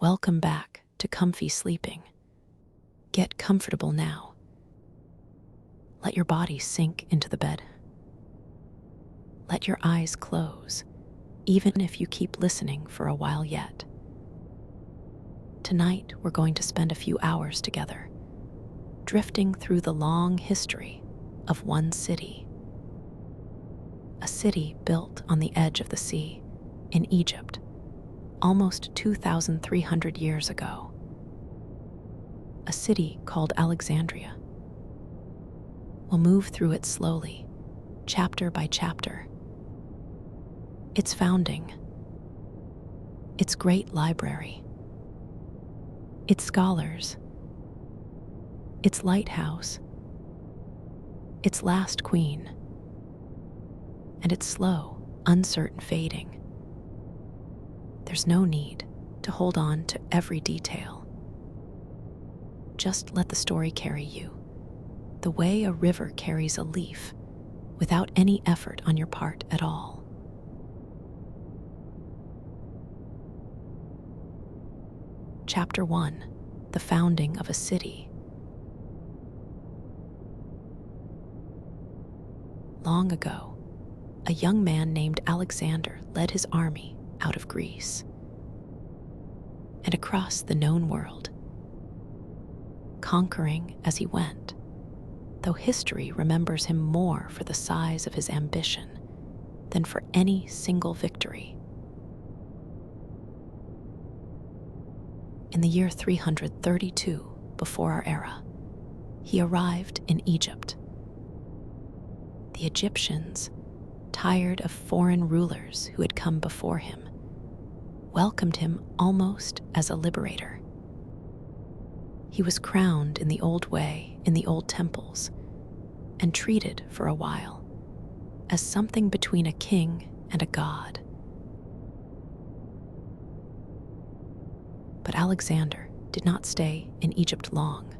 Welcome back to comfy sleeping. Get comfortable now. Let your body sink into the bed. Let your eyes close, even if you keep listening for a while yet. Tonight, we're going to spend a few hours together, drifting through the long history of one city. A city built on the edge of the sea in Egypt, almost 2,300 years ago. A city called Alexandria. We'll move through it slowly, chapter by chapter. Its founding, its great library, its scholars, its lighthouse, its last queen, and its slow, uncertain fading. There's no need to hold on to every detail. Just let the story carry you, the way a river carries a leaf, without any effort on your part at all. Chapter 1: The Founding of a City. Long ago, a young man named Alexander led his army out of Greece and across the known world, conquering as he went, though history remembers him more for the size of his ambition than for any single victory. In the year 332 before our era, he arrived in Egypt. The Egyptians, tired of foreign rulers who had come before him, welcomed him almost as a liberator. He was crowned in the old way in the old temples and treated for a while as something between a king and a god. But Alexander did not stay in Egypt long.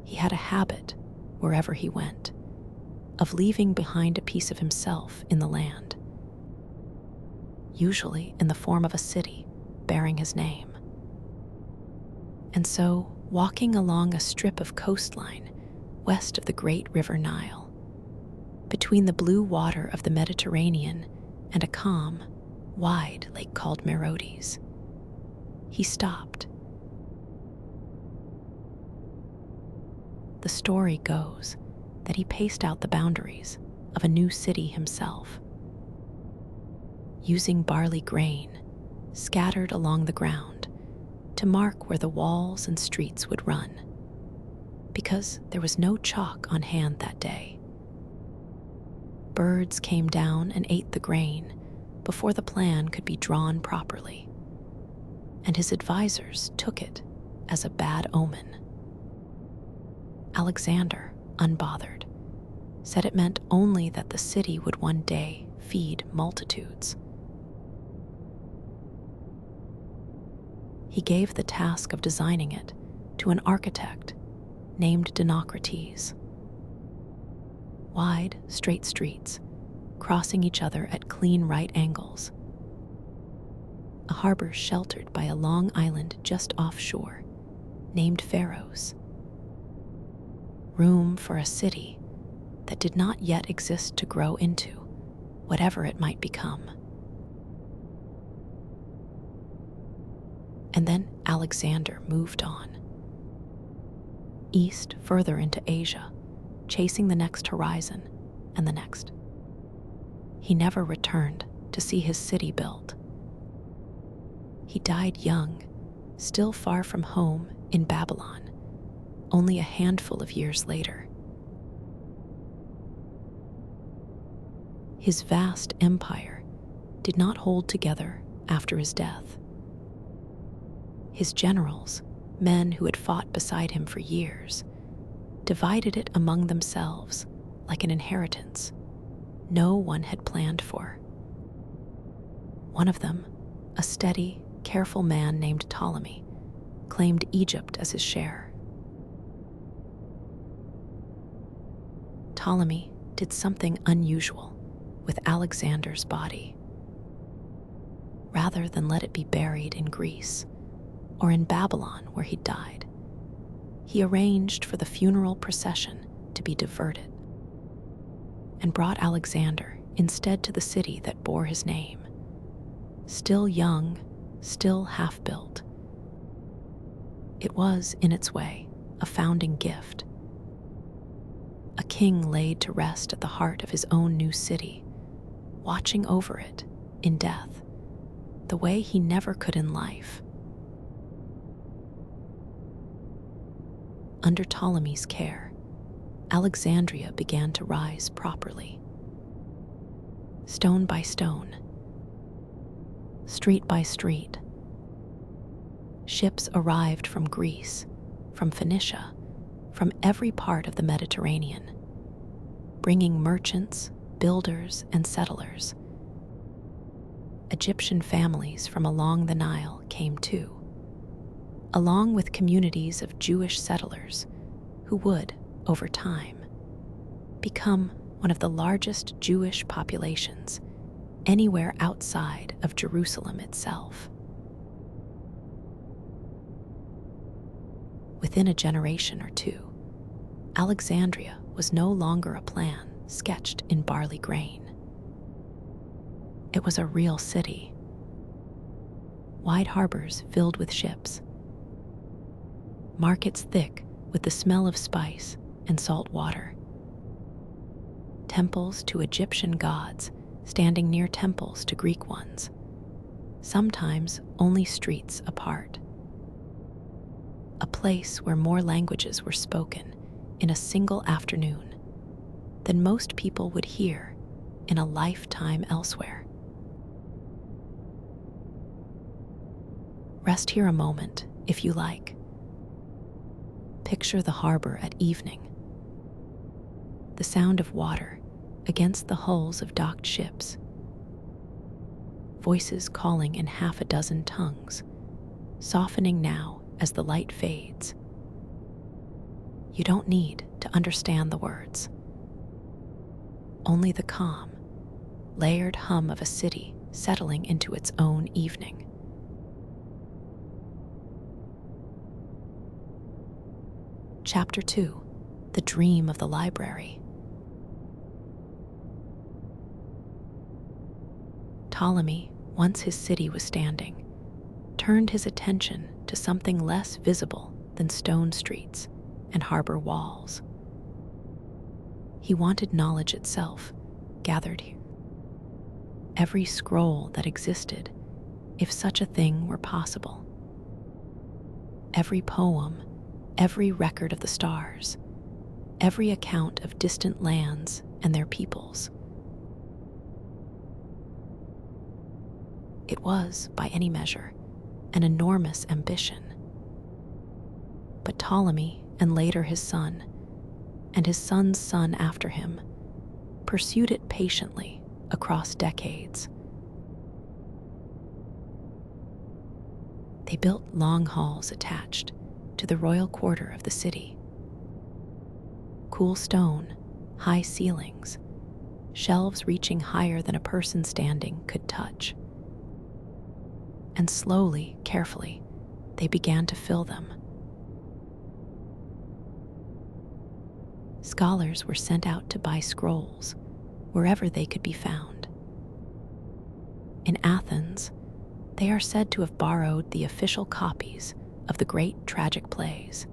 He had a habit, wherever he went, of leaving behind a piece of himself in the land, usually in the form of a city bearing his name. And so, walking along a strip of coastline west of the great river Nile, between the blue water of the Mediterranean and a calm, wide lake called Merodes, he stopped. The story goes that he paced out the boundaries of a new city himself, using barley grain scattered along the ground to mark where the walls and streets would run, because there was no chalk on hand that day. Birds came down and ate the grain before the plan could be drawn properly, and his advisors took it as a bad omen. Alexander, unbothered, said it meant only that the city would one day feed multitudes. He gave the task of designing it to an architect named Dinocrates. Wide, straight streets, crossing each other at clean right angles. A harbor sheltered by a long island just offshore, named Pharos. Room for a city that did not yet exist to grow into, whatever it might become. And then Alexander moved on, east further into Asia, chasing the next horizon and the next. He never returned to see his city built. He died young, still far from home in Babylon, only a handful of years later. His vast empire did not hold together after his death. His generals, men who had fought beside him for years, divided it among themselves like an inheritance no one had planned for. One of them, a steady, careful man named Ptolemy, claimed Egypt as his share. Ptolemy did something unusual with Alexander's body. rather than let it be buried in Greece or in Babylon where he died. He arranged for the funeral procession to be diverted and brought Alexander instead to the city that bore his name. Still young, still half-built, it was, in its way, a founding gift. A king laid to rest at the heart of his own new city, watching over it in death, the way he never could in life. Under Ptolemy's care, Alexandria began to rise properly. Stone by stone, street by street, ships arrived from Greece, from Phoenicia, from every part of the Mediterranean, bringing merchants, builders, and settlers. Egyptian families from along the Nile came too, along with communities of Jewish settlers who would, over time, become one of the largest Jewish populations anywhere outside of Jerusalem itself. Within a generation or two, Alexandria was no longer a plan sketched in barley grain. It was a real city. Wide harbors filled with ships, markets thick with the smell of spice and salt water, temples to Egyptian gods standing near temples to Greek ones, sometimes only streets apart. A place where more languages were spoken in a single afternoon than most people would hear in a lifetime elsewhere. Rest here a moment, if you like. Picture the harbor at evening. The sound of water against the hulls of docked ships. Voices calling in half a dozen tongues, softening now as the light fades. You don't need to understand the words. Only the calm, layered hum of a city settling into its own evening. Chapter 2: The Dream of the Library. Ptolemy, once his city was standing, turned his attention to something less visible than stone streets and harbor walls. He wanted knowledge itself, gathered here. Every scroll that existed, if such a thing were possible. Every poem, every record of the stars, every account of distant lands and their peoples. It was, by any measure, an enormous ambition. But Ptolemy, and later his son, and his son's son after him, pursued it patiently across decades. They built long halls attached to the royal quarter of the city. Cool stone, high ceilings, shelves reaching higher than a person standing could touch. And slowly, carefully, they began to fill them. Scholars were sent out to buy scrolls wherever they could be found. In Athens, they are said to have borrowed the official copies of the great tragic plays,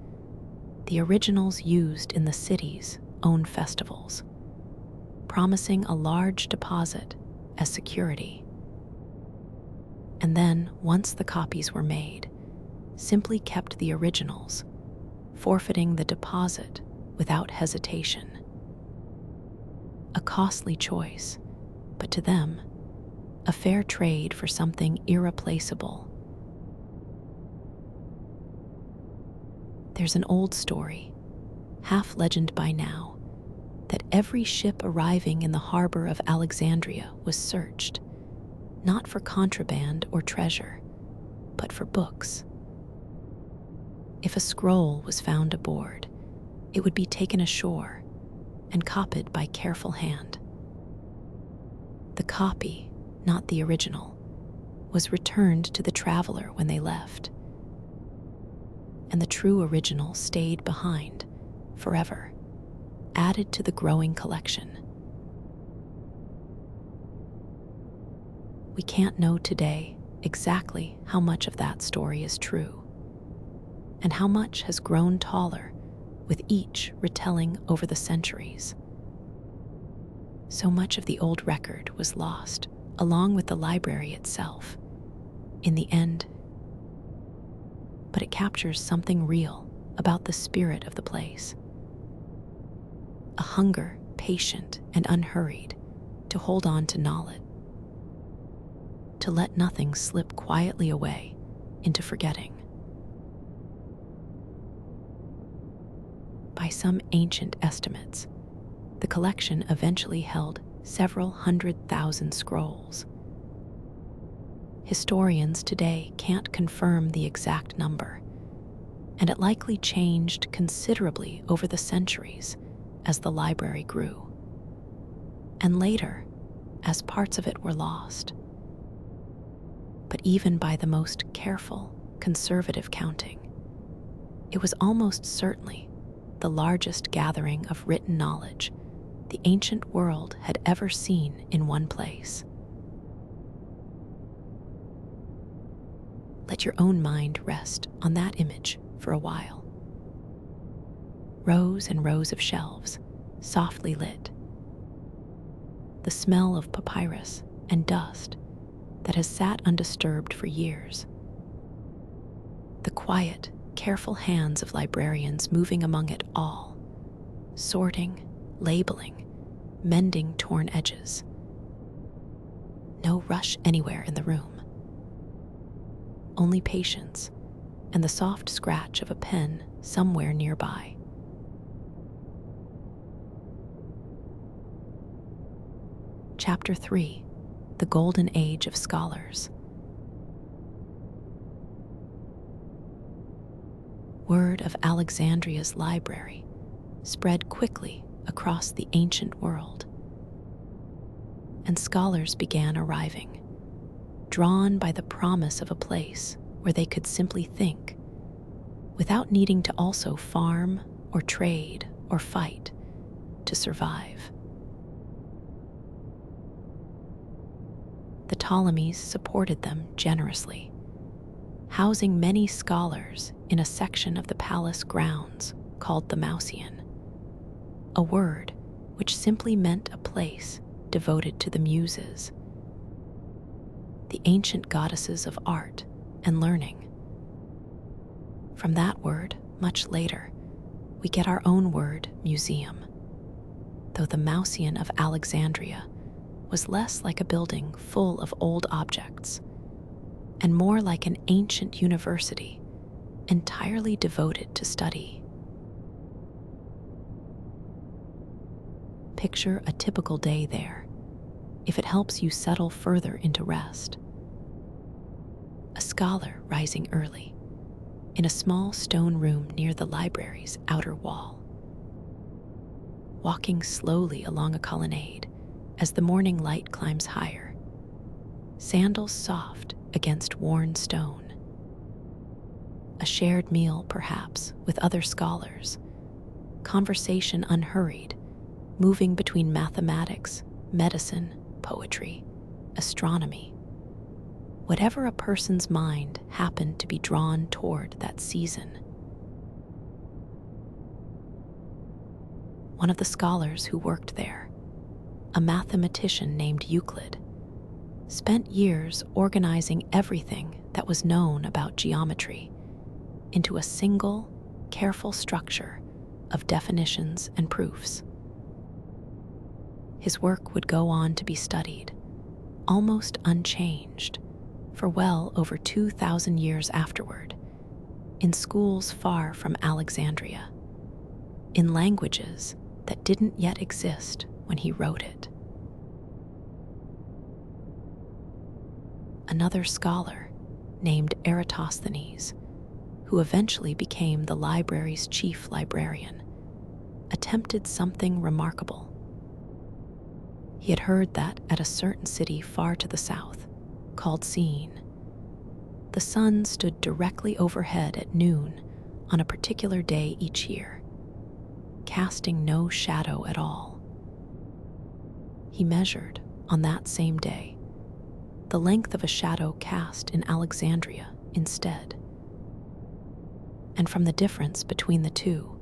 the originals used in the city's own festivals, promising a large deposit as security. And then, once the copies were made, simply kept the originals, forfeiting the deposit without hesitation. A costly choice, but to them, a fair trade for something irreplaceable. There's an old story, half legend by now, that every ship arriving in the harbor of Alexandria was searched, not for contraband or treasure, but for books. If a scroll was found aboard, it would be taken ashore and copied by careful hand. The copy, not the original, was returned to the traveler when they left, and the true original stayed behind forever, added to the growing collection. We can't know today exactly how much of that story is true, and how much has grown taller with each retelling over the centuries. So much of the old record was lost, along with the library itself, in the end. But it captures something real about the spirit of the place. A hunger, patient and unhurried, to hold on to knowledge, to let nothing slip quietly away into forgetting. By some ancient estimates, the collection eventually held several 100,000 scrolls. Historians today can't confirm the exact number, and it likely changed considerably over the centuries as the library grew, and later as parts of it were lost. But even by the most careful, conservative counting, it was almost certainly the largest gathering of written knowledge the ancient world had ever seen in one place. Let your own mind rest on that image for a while. Rows and rows of shelves, softly lit. The smell of papyrus and dust that has sat undisturbed for years. The quiet, careful hands of librarians moving among it all, sorting, labeling, mending torn edges. No rush anywhere in the room. Only patience and the soft scratch of a pen somewhere nearby. Chapter 3: The Golden Age of Scholars. Word of Alexandria's library spread quickly across the ancient world, and scholars began arriving, drawn by the promise of a place where they could simply think, without needing to also farm or trade or fight to survive. The Ptolemies supported them generously, housing many scholars in a section of the palace grounds called the Mausian, a word which simply meant a place devoted to the Muses, the ancient goddesses of art and learning. From that word, much later, we get our own word, museum, though the Mausian of Alexandria was less like a building full of old objects and more like an ancient university entirely devoted to study. Picture a typical day there, if it helps you settle further into rest. A scholar rising early, in a small stone room near the library's outer wall. Walking slowly along a colonnade as the morning light climbs higher, sandals soft against worn stone. A shared meal, perhaps, with other scholars, conversation unhurried, moving between mathematics, medicine, poetry, astronomy. Whatever a person's mind happened to be drawn toward that season. One of the scholars who worked there, a mathematician named Euclid, spent years organizing everything that was known about geometry into a single, careful structure of definitions and proofs. His work would go on to be studied, almost unchanged, for well over 2,000 years afterward, in schools far from Alexandria, in languages that didn't yet exist when he wrote it. Another scholar, named Eratosthenes, who eventually became the library's chief librarian, attempted something remarkable. He had heard that at a certain city far to the south, called Syene, The sun stood directly overhead at noon on a particular day each year, casting no shadow at all. He measured, on that same day, the length of a shadow cast in Alexandria instead. And from the difference between the two,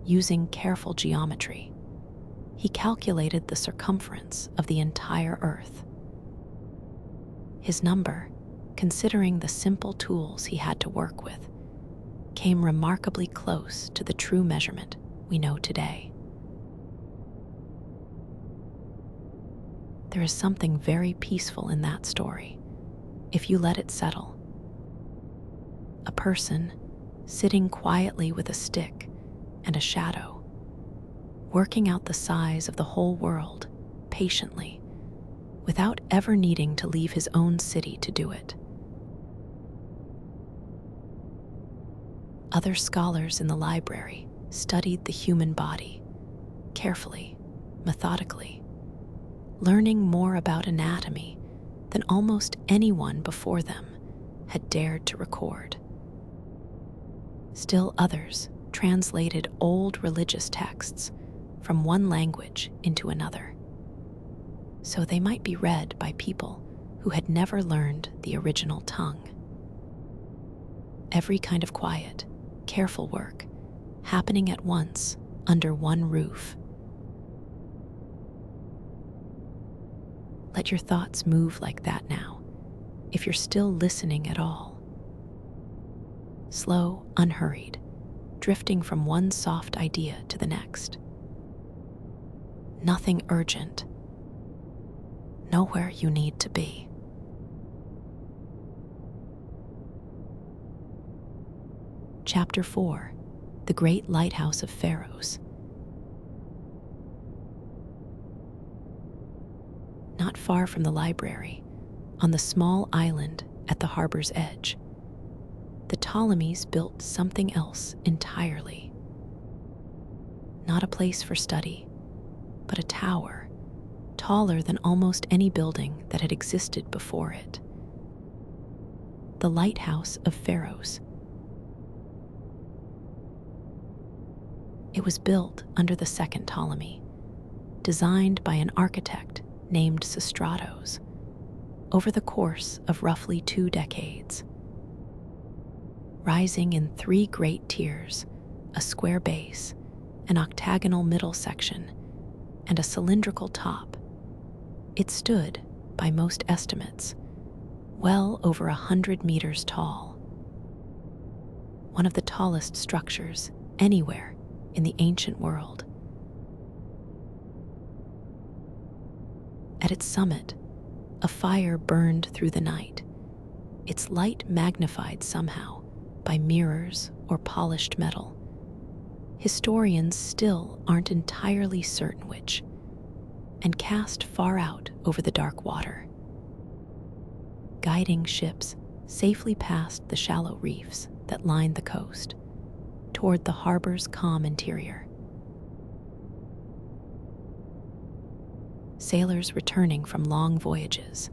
using careful geometry, he calculated the circumference of the entire Earth. His number, considering the simple tools he had to work with, came remarkably close to the true measurement we know today. There is something very peaceful in that story, if you let it settle. A person sitting quietly with a stick and a shadow, working out the size of the whole world patiently, without ever needing to leave his own city to do it. Other scholars in the library studied the human body carefully, methodically, learning more about anatomy than almost anyone before them had dared to record. Still others translated old religious texts from one language into another, so they might be read by people who had never learned the original tongue. Every kind of quiet, careful work happening at once under one roof. Let your thoughts move like that now, if you're still listening at all. Slow, unhurried, drifting from one soft idea to the next. Nothing urgent. Nowhere you need to be. Chapter 4: The Great Lighthouse of Pharos. Not far from the library, on the small island at the harbor's edge, the Ptolemies built something else entirely. Not a place for study, but a tower, taller than almost any building that had existed before it. The lighthouse of Pharos. It was built under the second Ptolemy, designed by an architect named Sostratos, over the course of roughly 2 decades. Rising in 3 great tiers, a square base, an octagonal middle section, and a cylindrical top, it stood, by most estimates, well over 100 meters tall. One of the tallest structures anywhere in the ancient world. At its summit, a fire burned through the night, its light magnified somehow by mirrors or polished metal. Historians still aren't entirely certain which, and cast far out over the dark water, guiding ships safely past the shallow reefs that lined the coast, toward the harbor's calm interior. Sailors returning from long voyages,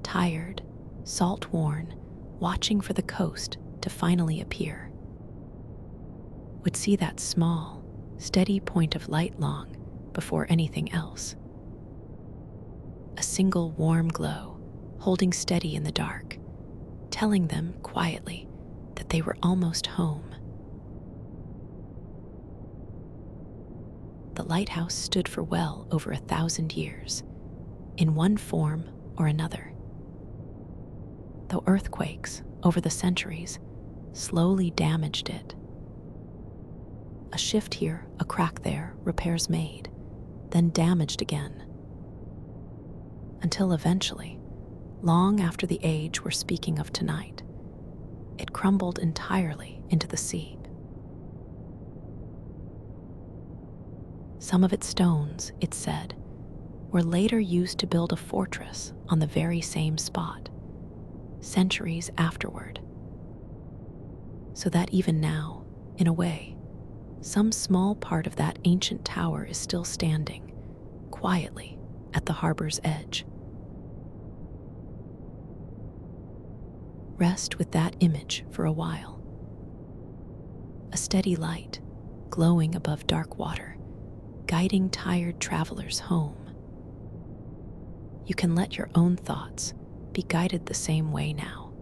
tired, salt-worn, watching for the coast to finally appear, would see that small, steady point of light long before anything else. A single warm glow, holding steady in the dark, telling them quietly that they were almost home. The lighthouse stood for well over 1,000 years, in one form or another. Though earthquakes, over the centuries, slowly damaged it. A shift here, a crack there, repairs made, then damaged again. Until eventually, long after the age we're speaking of tonight, it crumbled entirely into the sea. Some of its stones, it said, were later used to build a fortress on the very same spot, centuries afterward. So that even now, in a way, some small part of that ancient tower is still standing, quietly, at the harbor's edge. Rest with that image for a while. A steady light, glowing above dark water, guiding tired travelers home. You can let your own thoughts be guided the same way now.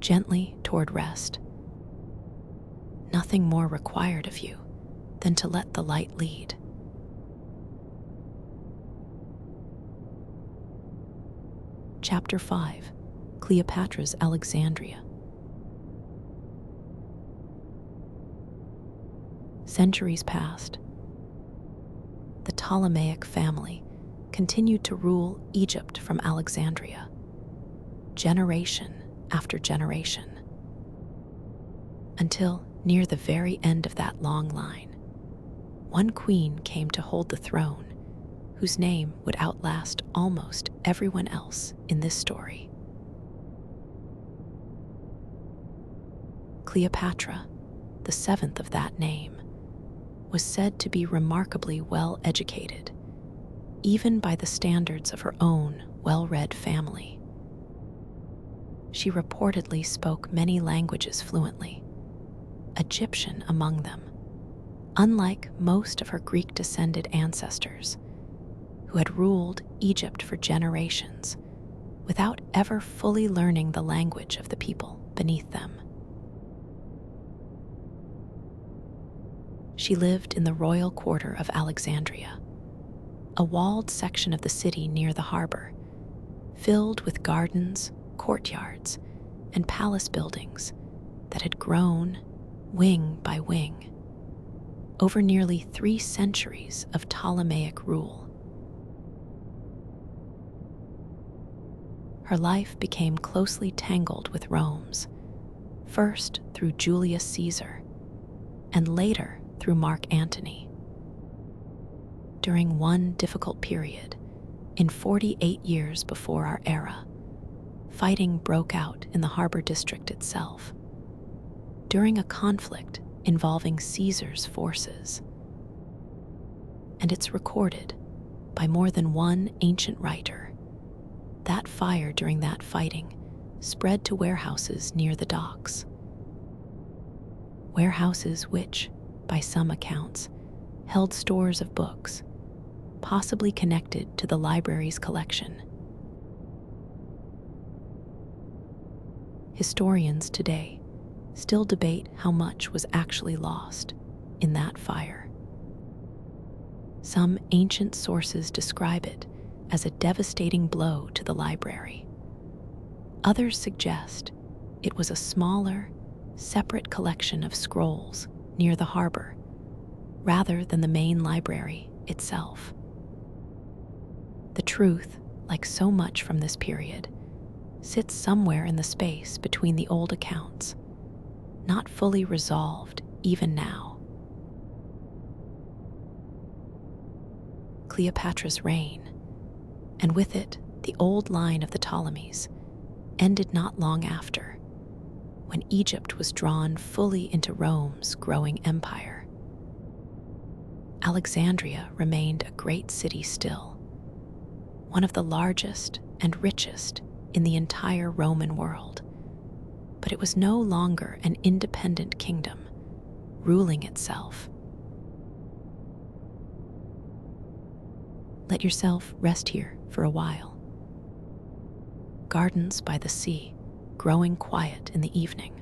Gently toward rest. Nothing more required of you than to let the light lead. Chapter 5, Cleopatra's Alexandria. Centuries passed. The Ptolemaic family continued to rule Egypt from Alexandria, generation after generation, until near the very end of that long line, one queen came to hold the throne whose name would outlast almost everyone else in this story. Cleopatra, the seventh of that name, was said to be remarkably well educated, even by the standards of her own well-read family. She reportedly spoke many languages fluently, Egyptian among them, unlike most of her Greek-descended ancestors, who had ruled Egypt for generations without ever fully learning the language of the people beneath them. She lived in the royal quarter of Alexandria, a walled section of the city near the harbor, filled with gardens, courtyards, and palace buildings that had grown wing by wing over nearly 3 centuries of Ptolemaic rule. Her life became closely tangled with Rome's, first through Julius Caesar, and later through Mark Antony. During one difficult period, in 48 years before our era, fighting broke out in the harbor district itself, during a conflict involving Caesar's forces. And it's recorded by more than one ancient writer that fire during that fighting spread to warehouses near the docks. Warehouses which, by some accounts, held stores of books, possibly connected to the library's collection. Historians today still debate how much was actually lost in that fire. Some ancient sources describe it as a devastating blow to the library. Others suggest it was a smaller, separate collection of scrolls near the harbor, rather than the main library itself. The truth, like so much from this period, sits somewhere in the space between the old accounts, not fully resolved even now. Cleopatra's reign, and with it the old line of the Ptolemies, ended not long after, when Egypt was drawn fully into Rome's growing empire. Alexandria remained a great city still, one of the largest and richest in the entire Roman world, but it was no longer an independent kingdom, ruling itself. Let yourself rest here for a while. Gardens by the sea, growing quiet in the evening.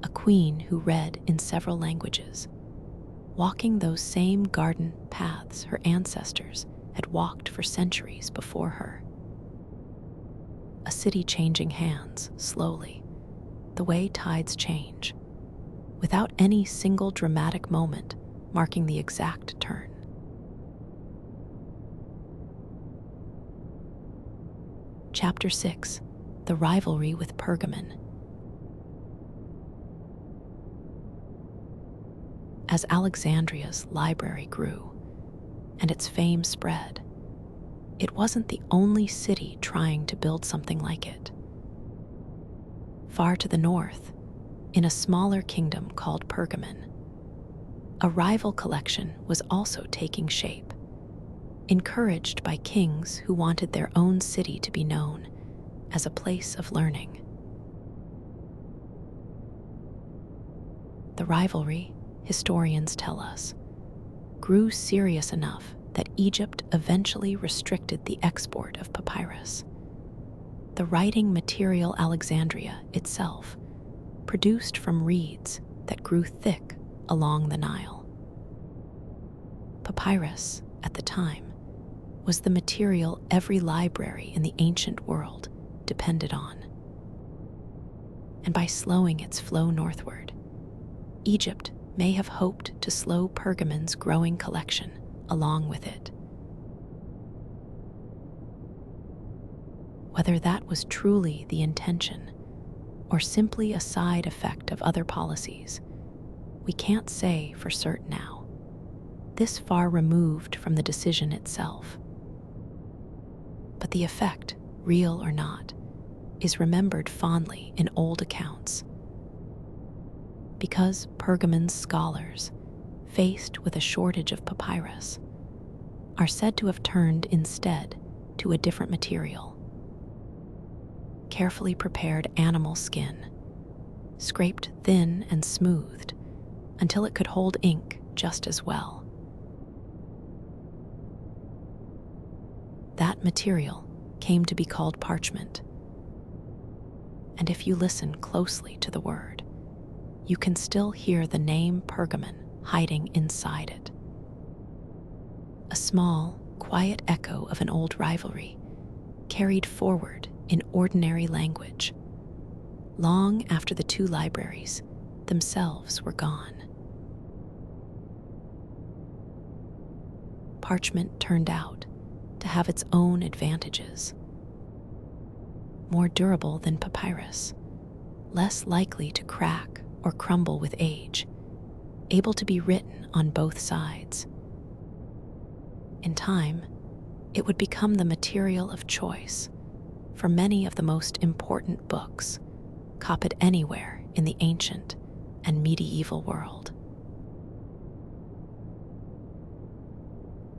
A queen who read in several languages, walking those same garden paths her ancestors had walked for centuries before her. A city changing hands slowly, the way tides change, without any single dramatic moment marking the exact turn. Chapter 6, The Rivalry with Pergamon. As Alexandria's library grew and its fame spread, it wasn't the only city trying to build something like it. Far to the north, in a smaller kingdom called Pergamon, a rival collection was also taking shape, encouraged by kings who wanted their own city to be known as a place of learning. The rivalry, historians tell us, grew serious enough that Egypt eventually restricted the export of papyrus. The writing material Alexandria itself, produced from reeds that grew thick along the Nile. Papyrus, at the time, was the material every library in the ancient world depended on. And by slowing its flow northward, Egypt may have hoped to slow Pergamon's growing collection along with it. Whether that was truly the intention or simply a side effect of other policies, we can't say for certain now, this far removed from the decision itself. But the effect, real or not, is remembered fondly in old accounts. Because Pergamon's scholars, faced with a shortage of papyrus, are said to have turned instead to a different material. Carefully prepared animal skin, scraped thin and smoothed until it could hold ink just as well. That material came to be called parchment. And if you listen closely to the word, you can still hear the name Pergamon hiding inside it. A small, quiet echo of an old rivalry, carried forward in ordinary language, long after the two libraries themselves were gone. Parchment turned out to have its own advantages. More durable than papyrus, less likely to crack or crumble with age, able to be written on both sides. In time, it would become the material of choice for many of the most important books copied anywhere in the ancient and medieval world.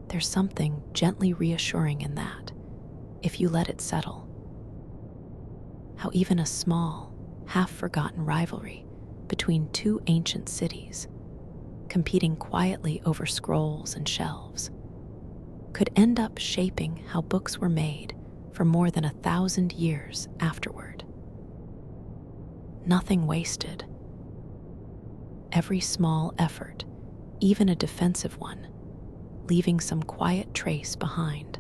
There's something gently reassuring in that, if you let it settle. How even a small, half-forgotten rivalry between two ancient cities, competing quietly over scrolls and shelves, could end up shaping how books were made for more than 1,000 years afterward. Nothing wasted. Every small effort, even a defensive one, leaving some quiet trace behind.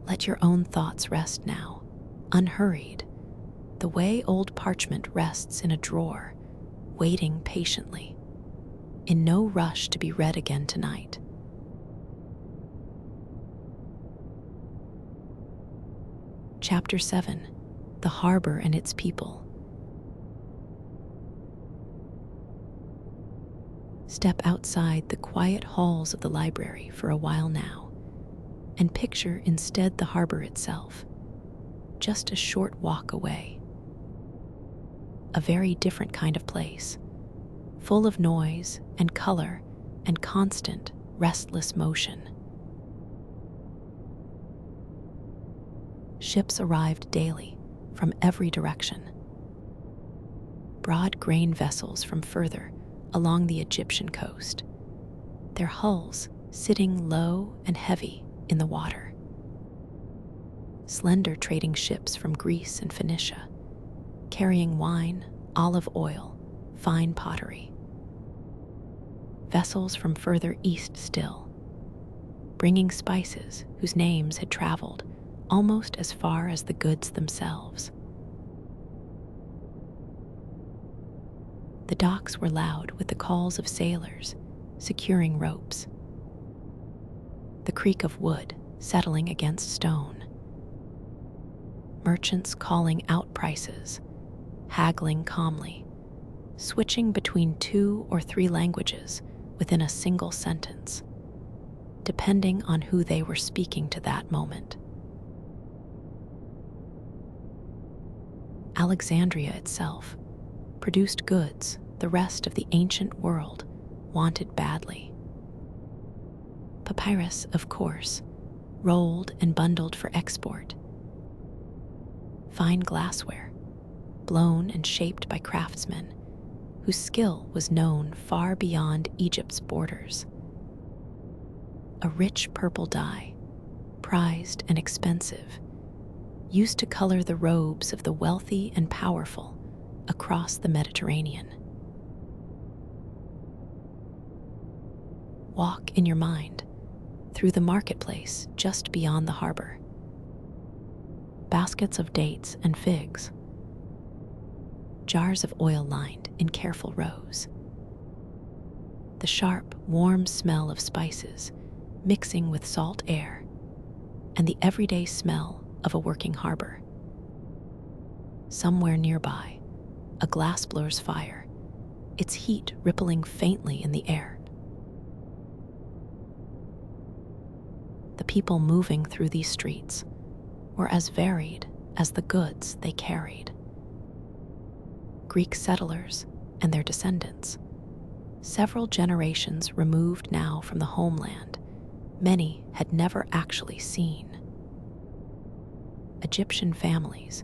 Let your own thoughts rest now, unhurried, the way old parchment rests in a drawer, waiting patiently, in no rush to be read again tonight. Chapter 7: The Harbor and Its People. Step outside the quiet halls of the library for a while now, and picture instead the harbor itself, just a short walk away. A very different kind of place, full of noise and color and constant, restless motion. Ships arrived daily from every direction. Broad grain vessels from further along the Egyptian coast, their hulls sitting low and heavy in the water. Slender trading ships from Greece and Phoenicia, carrying wine, olive oil, fine pottery. Vessels from further east still, bringing spices whose names had traveled almost as far as the goods themselves. The docks were loud with the calls of sailors securing ropes, the creak of wood settling against stone, merchants calling out prices, haggling calmly, switching between 2 or 3 languages within a single sentence, depending on who they were speaking to that moment. Alexandria itself produced goods the rest of the ancient world wanted badly. Papyrus, of course, rolled and bundled for export. Fine glassware, blown and shaped by craftsmen whose skill was known far beyond Egypt's borders. A rich purple dye, prized and expensive, used to color the robes of the wealthy and powerful across the Mediterranean. Walk in your mind through the marketplace just beyond the harbor. Baskets of dates and figs, jars of oil lined in careful rows. The sharp, warm smell of spices mixing with salt air, and the everyday smell of a working harbor. Somewhere nearby, a glass blurs fire, its heat rippling faintly in the air. The people moving through these streets were as varied as the goods they carried. Greek settlers and their descendants, several generations removed now from the homeland many had never actually seen. Egyptian families,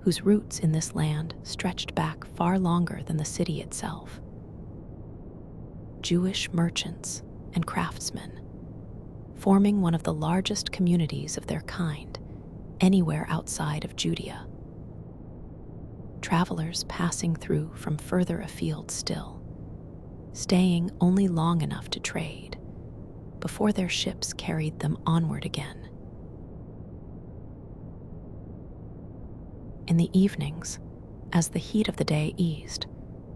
whose roots in this land stretched back far longer than the city itself. Jewish merchants and craftsmen, forming one of the largest communities of their kind anywhere outside of Judea. Travelers passing through from further afield still, staying only long enough to trade before their ships carried them onward again. In the evenings, as the heat of the day eased,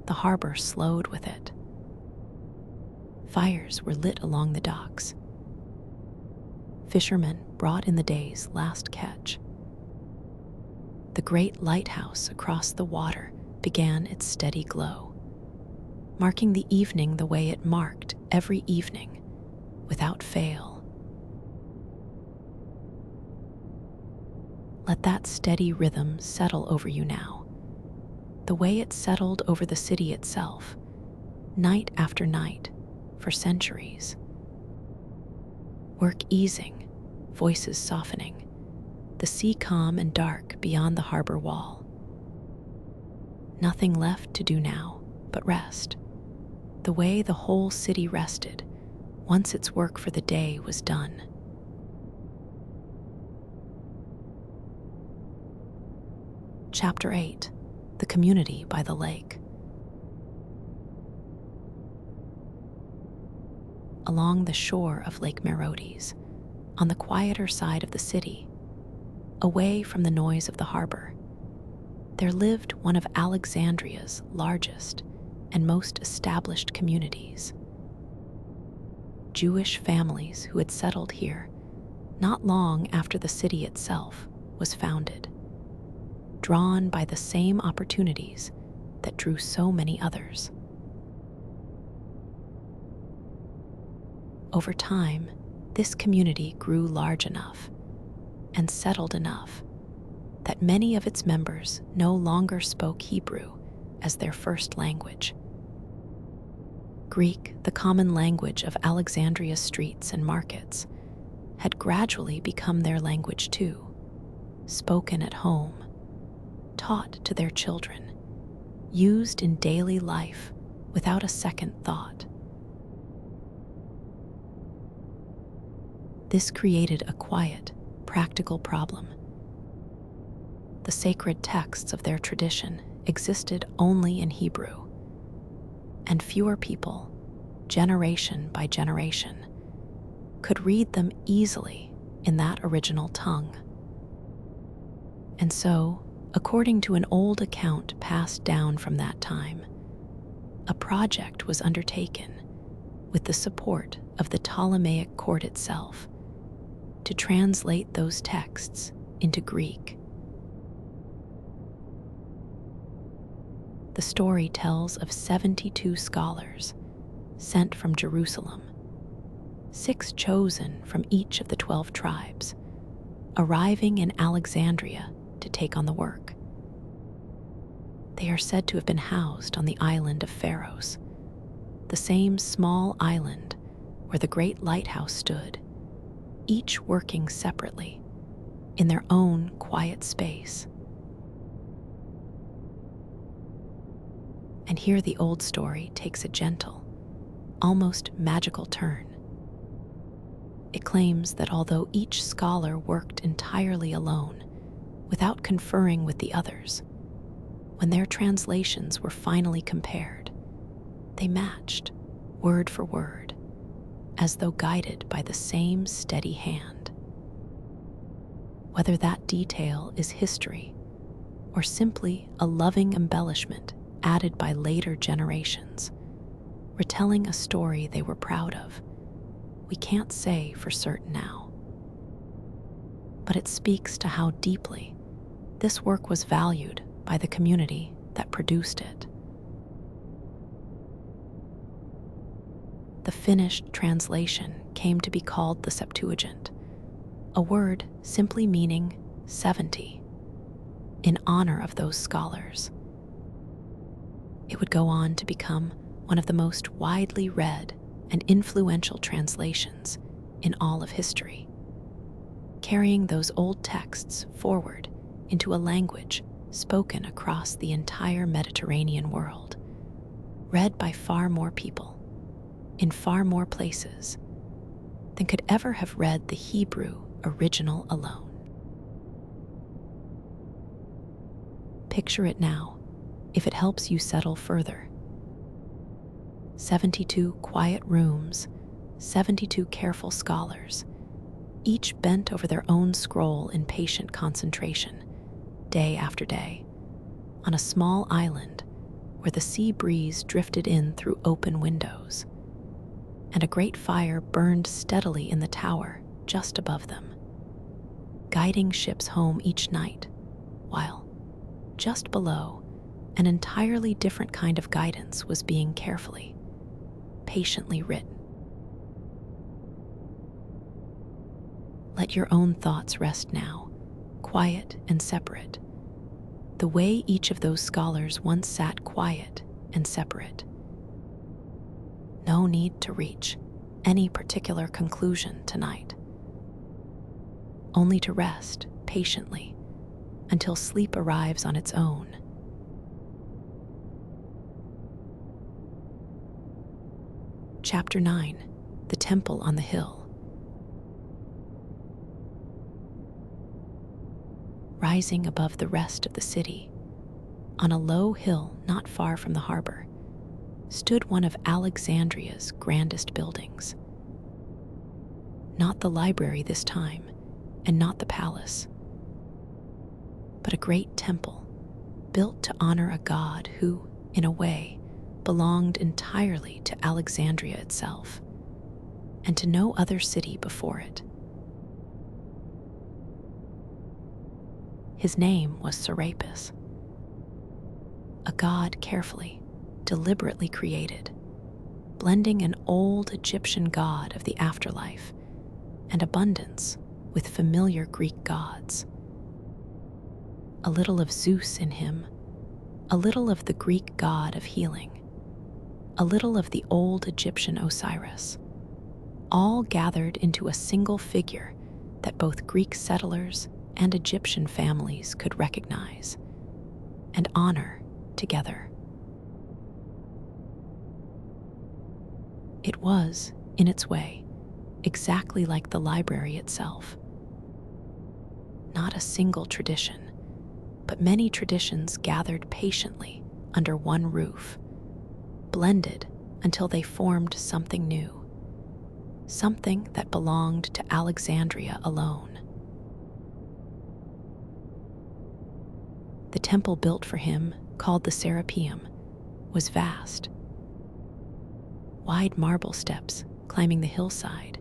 the harbor slowed with it. Fires were lit along the docks. Fishermen brought in the day's last catch. The great lighthouse across the water began its steady glow, marking the evening the way it marked every evening, without fail. Let that steady rhythm settle over you now, the way it settled over the city itself, night after night, for centuries. Work easing, voices softening, the sea calm and dark beyond the harbor wall. Nothing left to do now but rest, the way the whole city rested once its work for the day was done. Chapter 8: The Community by the Lake. Along the shore of Lake Merodes, on the quieter side of the city, away from the noise of the harbor, there lived one of Alexandria's largest and most established communities. Jewish families who had settled here not long after the city itself was founded, drawn by the same opportunities that drew so many others. Over time, this community grew large enough and settled enough that many of its members no longer spoke Hebrew as their first language. Greek, the common language of Alexandria's streets and markets, had gradually become their language too, spoken at home, taught to their children, used in daily life without a second thought. This created a quiet, practical problem. The sacred texts of their tradition existed only in Hebrew, and fewer people, generation by generation, could read them easily in that original tongue. And so, according to an old account passed down from that time, a project was undertaken with the support of the Ptolemaic court itself to translate those texts into Greek. The story tells of 72 scholars sent from Jerusalem, 6 chosen from each of the 12 tribes, arriving in Alexandria to take on the work. They are said to have been housed on the island of Pharos, the same small island where the great lighthouse stood, each working separately, in their own quiet space. And here the old story takes a gentle, almost magical turn. It claims that although each scholar worked entirely alone, without conferring with the others, when their translations were finally compared, they matched, word for word, as though guided by the same steady hand. Whether that detail is history or simply a loving embellishment added by later generations, retelling a story they were proud of, we can't say for certain now. But it speaks to how deeply this work was valued by the community that produced it. The finished translation came to be called the Septuagint, a word simply meaning 70, in honor of those scholars. It would go on to become one of the most widely read and influential translations in all of history, carrying those old texts forward into a language spoken across the entire Mediterranean world, read by far more people, in far more places, than could ever have read the Hebrew original alone. Picture it now, if it helps you settle further. 72 quiet rooms, 72 careful scholars, each bent over their own scroll in patient concentration, day after day, on a small island where the sea breeze drifted in through open windows, and a great fire burned steadily in the tower just above them, guiding ships home each night, while, just below, an entirely different kind of guidance was being carefully, patiently written. Let your own thoughts rest now, quiet and separate, the way each of those scholars once sat quiet and separate. No need to reach any particular conclusion tonight, only to rest patiently until sleep arrives on its own. Chapter 9, The Temple on the Hill. Rising above the rest of the city, on a low hill not far from the harbor, stood one of Alexandria's grandest buildings. Not the library this time, and not the palace, but a great temple built to honor a god who, in a way, belonged entirely to Alexandria itself, and to no other city before it. His name was Serapis, a god carefully, deliberately created, blending an old Egyptian god of the afterlife and abundance with familiar Greek gods. A little of Zeus in him, a little of the Greek god of healing, a little of the old Egyptian Osiris, all gathered into a single figure that both Greek settlers and Egyptian families could recognize and honor together. It was, in its way, exactly like the library itself. Not a single tradition, but many traditions gathered patiently under one roof, blended until they formed something new, something that belonged to Alexandria alone. The temple built for him, called the Serapeum, was vast. Wide marble steps climbing the hillside,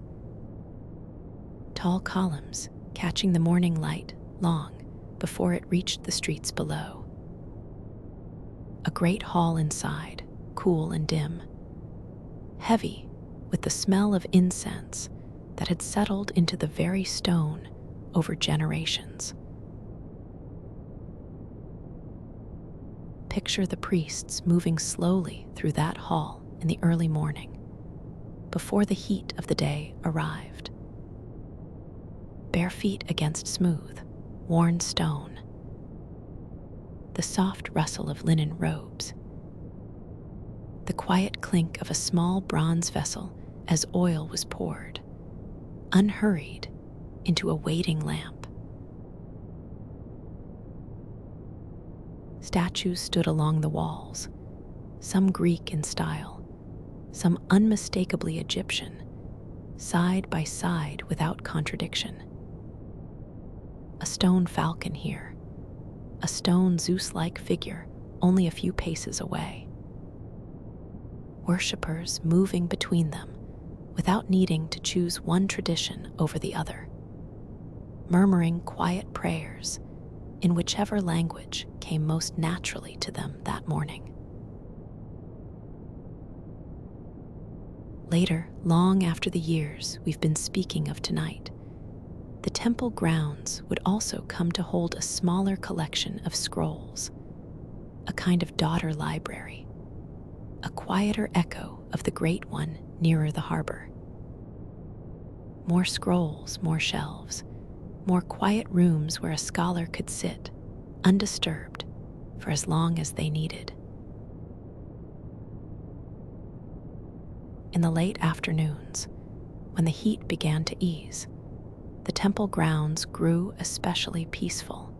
tall columns catching the morning light long before it reached the streets below. A great hall inside, cool and dim, heavy with the smell of incense that had settled into the very stone over generations. Picture the priests moving slowly through that hall in the early morning, before the heat of the day arrived. bare feet against smooth, worn stone, the soft rustle of linen robes, the quiet clink of a small bronze vessel as oil was poured, unhurried, into a waiting lamp. Statues stood along the walls, some Greek in style, some unmistakably Egyptian, side by side without contradiction. A stone falcon here, a stone Zeus-like figure only a few paces away. Worshippers moving between them without needing to choose one tradition over the other, murmuring quiet prayers in whichever language came most naturally to them that morning. Later, long after the years we've been speaking of tonight, the temple grounds would also come to hold a smaller collection of scrolls, a kind of daughter library, a quieter echo of the great one nearer the harbor. More scrolls, more shelves, more quiet rooms where a scholar could sit, undisturbed, for as long as they needed. In the late afternoons, when the heat began to ease, the temple grounds grew especially peaceful.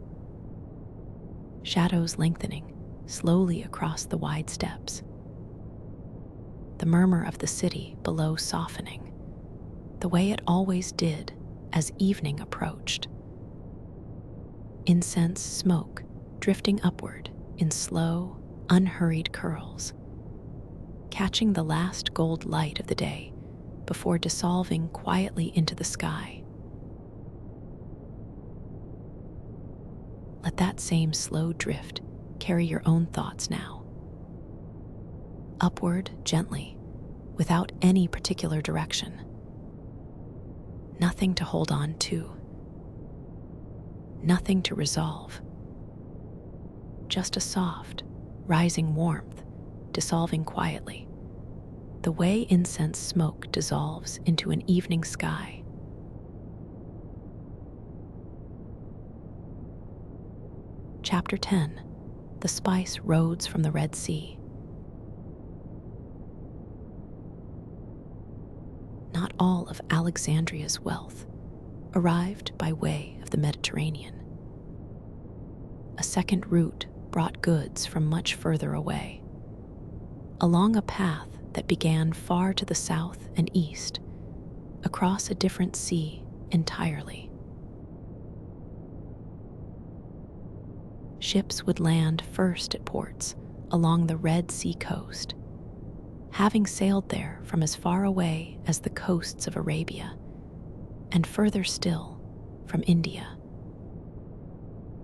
Shadows lengthening slowly across the wide steps. The murmur of the city below softening, the way it always did as evening approached. Incense smoke drifting upward in slow, unhurried curls, catching the last gold light of the day before dissolving quietly into the sky. Let that same slow drift carry your own thoughts now. Upward gently, without any particular direction. Nothing to hold on to. Nothing to resolve. Just a soft, rising warmth, dissolving quietly, the way incense smoke dissolves into an evening sky. Chapter 10. The Spice Roads from the Red Sea. Not all of Alexandria's wealth arrived by way of the Mediterranean. A second route brought goods from much further away, along a path that began far to the south and east, across a different sea entirely. Ships would land first at ports along the Red Sea coast, having sailed there from as far away as the coasts of Arabia, and further still from India.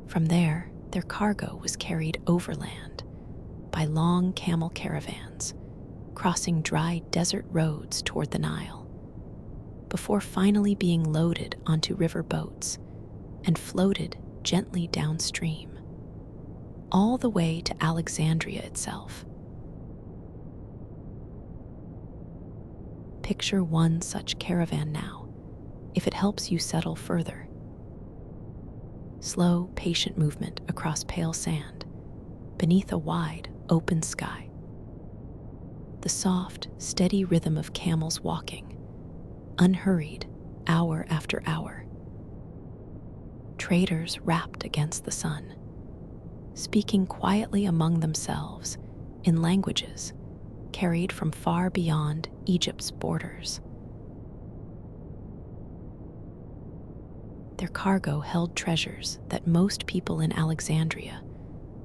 From there, their cargo was carried overland by long camel caravans, crossing dry desert roads toward the Nile, before finally being loaded onto river boats and floated gently downstream, all the way to Alexandria itself. Picture one such caravan now, if it helps you settle further. Slow, patient movement across pale sand, beneath a wide, open sky. The soft, steady rhythm of camels walking, unhurried, hour after hour. Traders wrapped against the sun, speaking quietly among themselves in languages carried from far beyond Egypt's borders. Their cargo held treasures that most people in Alexandria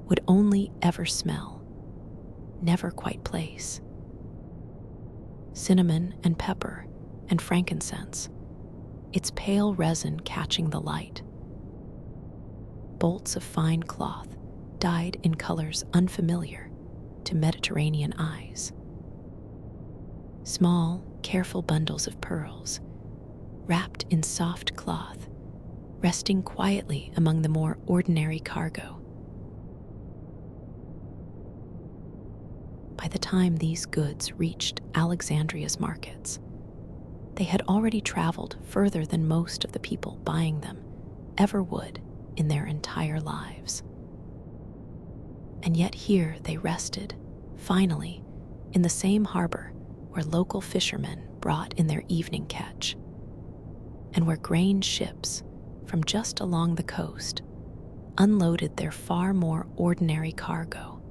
would only ever smell, never quite place. Cinnamon and pepper and frankincense, its pale resin catching the light. Bolts of fine cloth dyed in colors unfamiliar to Mediterranean eyes. Small, careful bundles of pearls, wrapped in soft cloth, resting quietly among the more ordinary cargo. By the time these goods reached Alexandria's markets, They had already traveled further than most of the people buying them ever would in their entire lives. And yet here they rested, finally, in the same harbor where local fishermen brought in their evening catch, and where grain ships from just along the coast unloaded their far more ordinary cargo.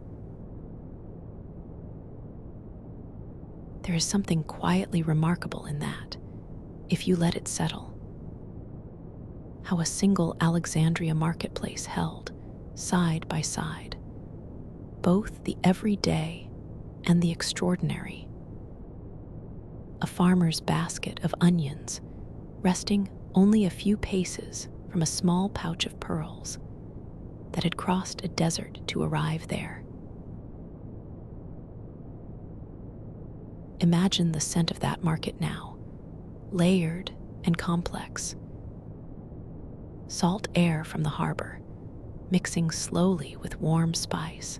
There is something quietly remarkable in that, if you let it settle. How a single Alexandria marketplace held, side by side, both the everyday and the extraordinary. A farmer's basket of onions resting only a few paces from a small pouch of pearls that had crossed a desert to arrive there. Imagine the scent of that market now, layered and complex. Salt air from the harbor, mixing slowly with warm spice,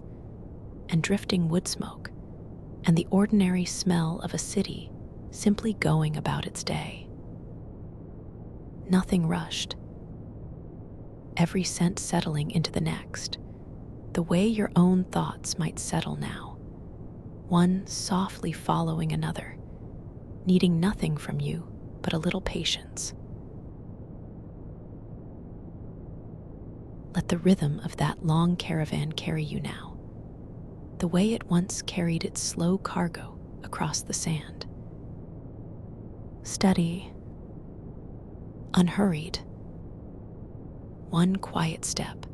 and drifting wood smoke, and the ordinary smell of a city simply going about its day. Nothing rushed. Every scent settling into the next, the way your own thoughts might settle now, one softly following another, needing nothing from you but a little patience. Let the rhythm of that long caravan carry you now, the way it once carried its slow cargo across the sand. Steady, unhurried. One quiet step,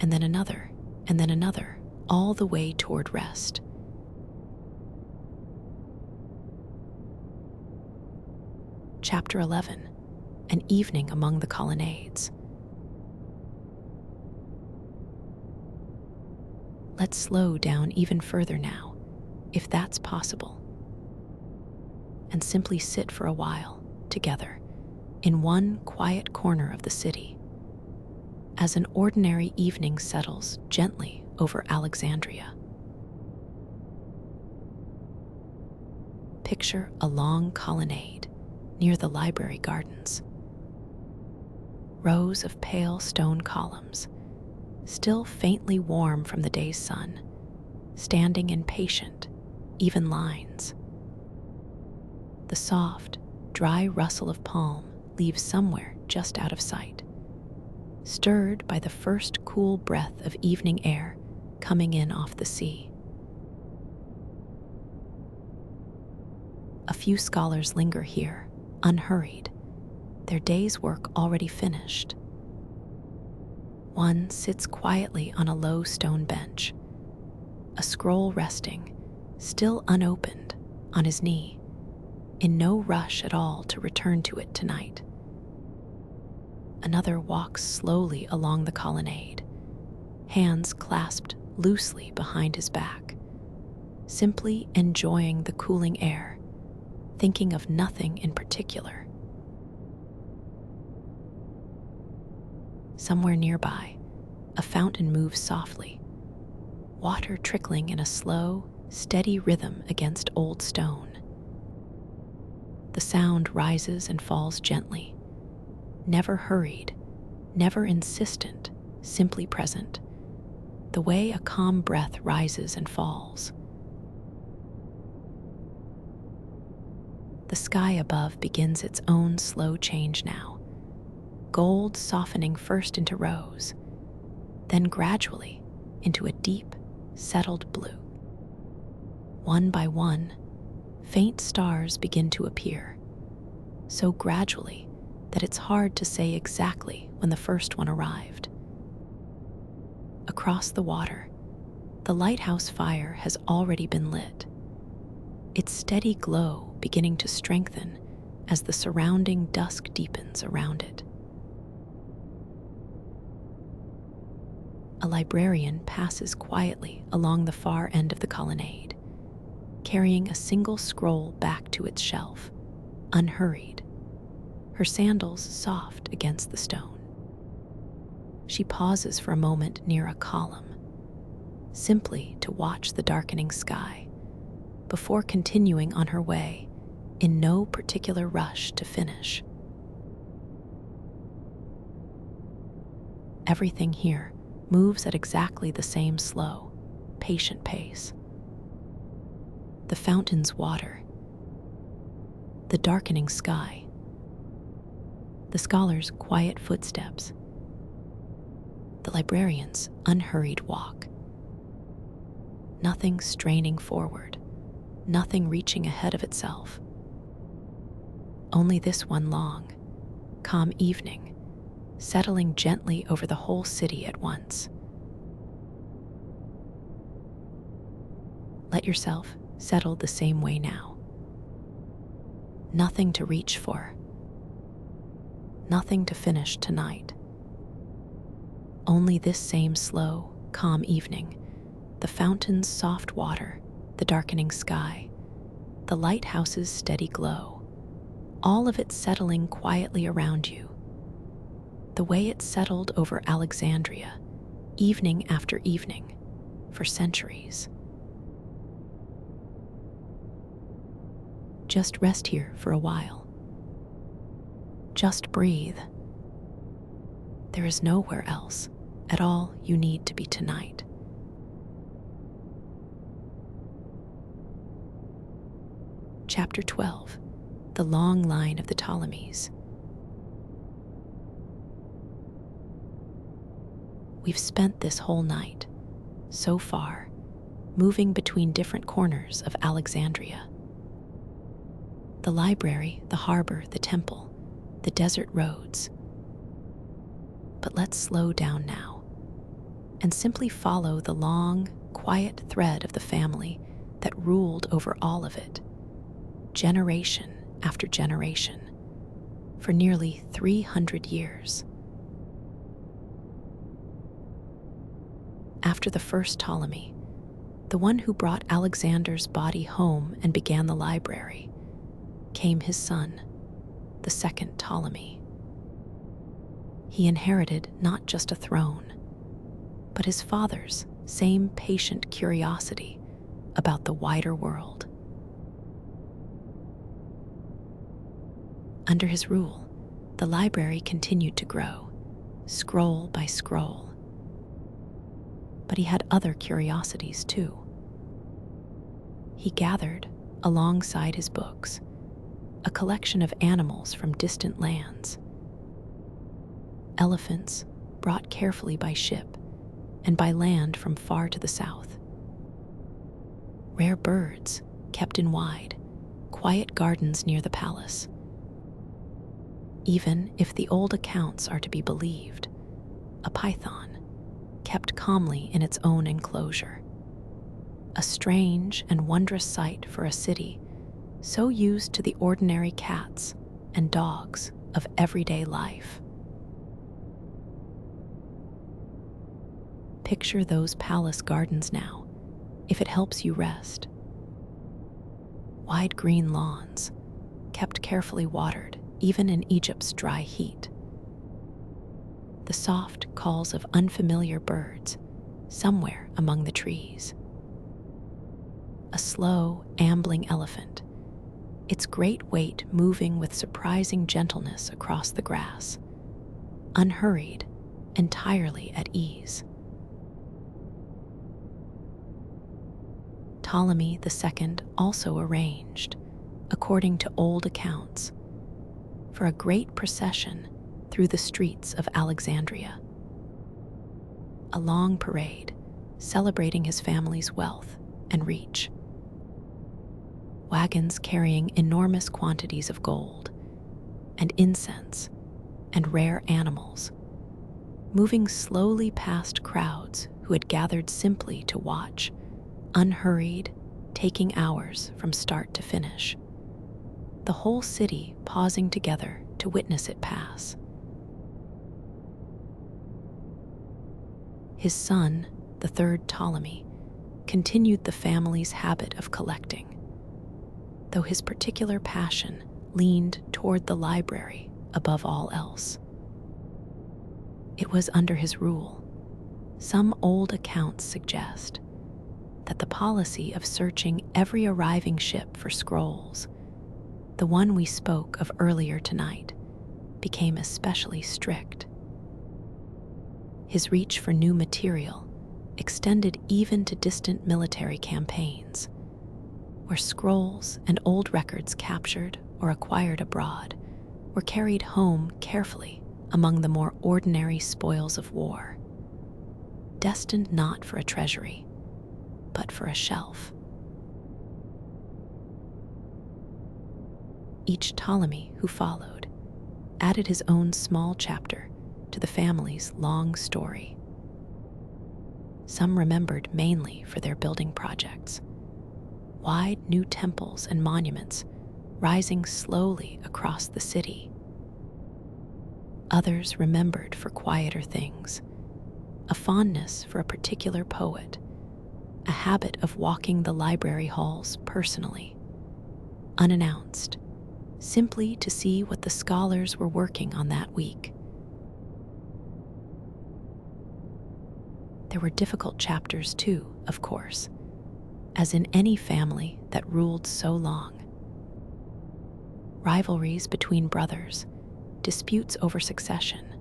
and then another, all the way toward rest. Chapter 11, An Evening Among the Colonnades. Let's slow down even further now, if that's possible, and simply sit for a while, together, in one quiet corner of the city, as an ordinary evening settles gently over Alexandria. Picture a long colonnade near the library gardens. Rows of pale stone columns, still faintly warm from the day's sun, standing in patient, even lines. The soft, dry rustle of palm leaves somewhere just out of sight, stirred by the first cool breath of evening air coming in off the sea. A few scholars linger here, unhurried, their day's work already finished. One sits quietly on a low stone bench, a scroll resting, still unopened, on his knee, in no rush at all to return to it tonight. Another walks slowly along the colonnade, hands clasped loosely behind his back, simply enjoying the cooling air, thinking of nothing in particular. Somewhere nearby, a fountain moves softly, water trickling in a slow, steady rhythm against old stone. The sound rises and falls gently, never hurried, never insistent, simply present, the way a calm breath rises and falls. The sky above begins its own slow change now, gold softening first into rose, then gradually into a deep, settled blue. One by one, faint stars begin to appear, so gradually that it's hard to say exactly when the first one arrived. Across the water, the lighthouse fire has already been lit, its steady glow beginning to strengthen as the surrounding dusk deepens around it. A librarian passes quietly along the far end of the colonnade, carrying a single scroll back to its shelf, unhurried, her sandals soft against the stone. She pauses for a moment near a column, simply to watch the darkening sky, before continuing on her way in no particular rush to finish. Everything here moves at exactly the same slow, patient pace. The fountain's water, the darkening sky, the scholar's quiet footsteps, the librarian's unhurried walk. Nothing straining forward, nothing reaching ahead of itself. Only this one long, calm evening, settling gently over the whole city at once. Let yourself settle the same way now. Nothing to reach for, nothing to finish tonight. Only this same slow, calm evening, the fountain's soft water, the darkening sky, the lighthouse's steady glow, all of it settling quietly around you, the way it settled over Alexandria, evening after evening, for centuries. Just rest here for a while. Just breathe. There is nowhere else at all you need to be tonight. Chapter 12, The Long Line of the Ptolemies. We've spent this whole night, so far, moving between different corners of Alexandria. The library, the harbor, the temple, the desert roads. But let's slow down now and simply follow the long, quiet thread of the family that ruled over all of it, generation after generation, for nearly 300 years. After the first Ptolemy, the one who brought Alexander's body home and began the library, came his son, the second Ptolemy. He inherited not just a throne, but his father's same patient curiosity about the wider world. Under his rule, the library continued to grow, scroll by scroll. But he had other curiosities too. He gathered, alongside his books, a collection of animals from distant lands. Elephants brought carefully by ship and by land from far to the south. Rare birds kept in wide, quiet gardens near the palace. Even if the old accounts are to be believed, a python kept calmly in its own enclosure. A strange and wondrous sight for a city so used to the ordinary cats and dogs of everyday life. Picture those palace gardens now, if it helps you rest. Wide green lawns, kept carefully watered even in Egypt's dry heat. The soft calls of unfamiliar birds somewhere among the trees. A slow, ambling elephant, its great weight moving with surprising gentleness across the grass, unhurried, entirely at ease. Ptolemy II also arranged, according to old accounts, for a great procession through the streets of Alexandria. A long parade celebrating his family's wealth and reach. Wagons carrying enormous quantities of gold and incense and rare animals, moving slowly past crowds who had gathered simply to watch, unhurried, taking hours from start to finish. The whole city pausing together to witness it pass. His son, the third Ptolemy, continued the family's habit of collecting, though his particular passion leaned toward the library above all else. It was under his rule, some old accounts suggest, that the policy of searching every arriving ship for scrolls, The one we spoke of earlier tonight became especially strict. His reach for new material extended even to distant military campaigns, where scrolls and old records captured or acquired abroad were carried home carefully among the more ordinary spoils of war, destined not for a treasury, but for a shelf. Each Ptolemy who followed added his own small chapter to the family's long story. Some remembered mainly for their building projects, wide new temples and monuments rising slowly across the city. Others remembered for quieter things, a fondness for a particular poet, a habit of walking the library halls personally, unannounced, simply to see what the scholars were working on that week. There were difficult chapters too, of course, as in any family that ruled so long. Rivalries between brothers, disputes over succession,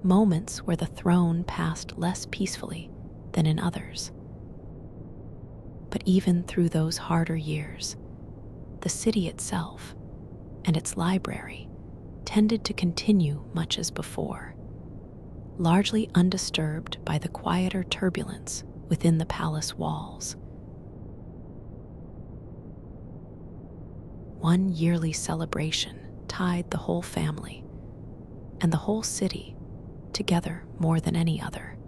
moments where the throne passed less peacefully than in others. But even through those harder years, the city itself and its library tended to continue much as before, largely undisturbed by the quieter turbulence within the palace walls. One yearly celebration tied the whole family and the whole city together more than any other.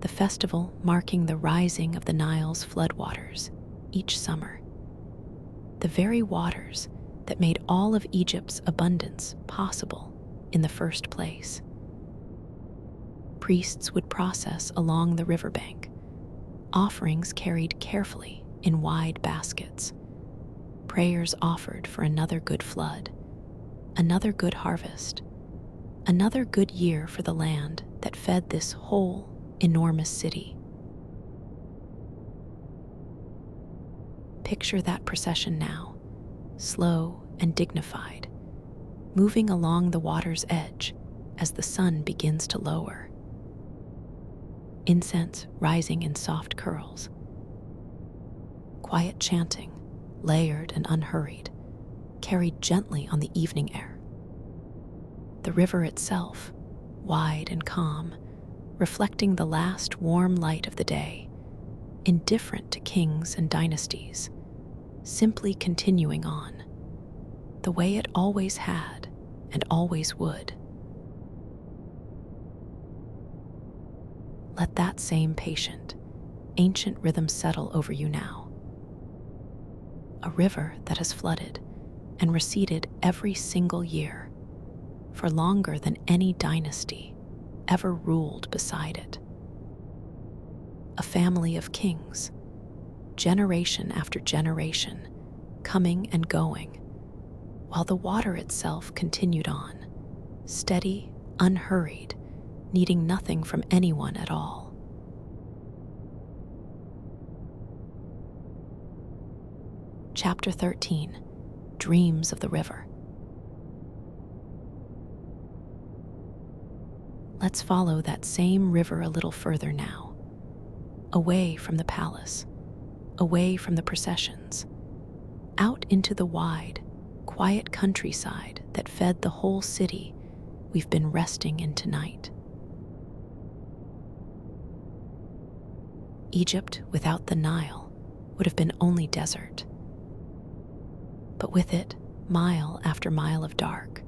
The festival marking the rising of the Nile's floodwaters each summer, the very waters that made all of Egypt's abundance possible in the first place. Priests would process along the riverbank, offerings carried carefully in wide baskets, prayers offered for another good flood, another good harvest, another good year for the land that fed this whole enormous city. Picture that procession now, slow and dignified, moving along the water's edge as the sun begins to lower. Incense rising in soft curls. Quiet chanting, layered and unhurried, carried gently on the evening air. The river itself, wide and calm, reflecting the last warm light of the day, indifferent to kings and dynasties, simply continuing on, the way it always had and always would. Let that same patient, ancient rhythm settle over you now. A river that has flooded and receded every single year, for longer than any dynasty ever ruled beside it. A family of kings, generation after generation, coming and going, while the water itself continued on, steady, unhurried, needing nothing from anyone at all. Chapter 13, Dreams of the River. Let's follow that same river a little further now, away from the palace, away from the processions, out into the wide, quiet countryside that fed the whole city we've been resting in tonight. Egypt without the Nile would have been only desert. But with it, mile after mile of dark,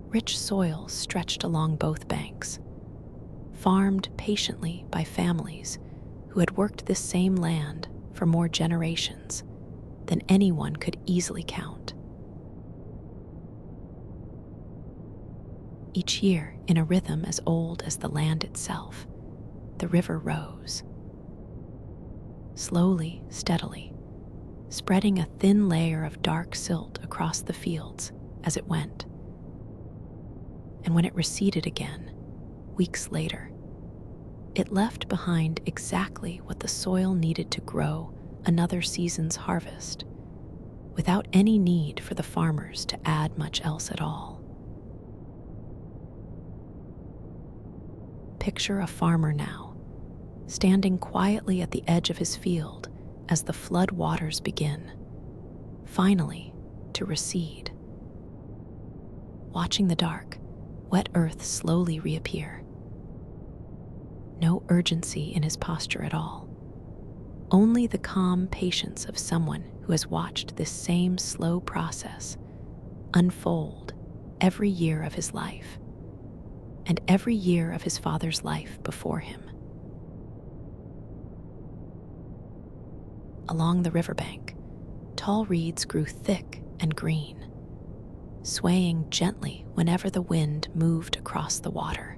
rich soil stretched along both banks, farmed patiently by families who had worked this same land for more generations than anyone could easily count. Each year, in a rhythm as old as the land itself, the river rose. Slowly, steadily, spreading a thin layer of dark silt across the fields as it went. And when it receded again, weeks later, it left behind exactly what the soil needed to grow another season's harvest, without any need for the farmers to add much else at all. Picture a farmer now, standing quietly at the edge of his field as the flood waters begin, finally to recede. Watching the dark, wet earth slowly reappear. No urgency in his posture at all. Only the calm patience of someone who has watched this same slow process unfold every year of his life, and every year of his father's life before him. Along the riverbank, tall reeds grew thick and green, swaying gently whenever the wind moved across the water.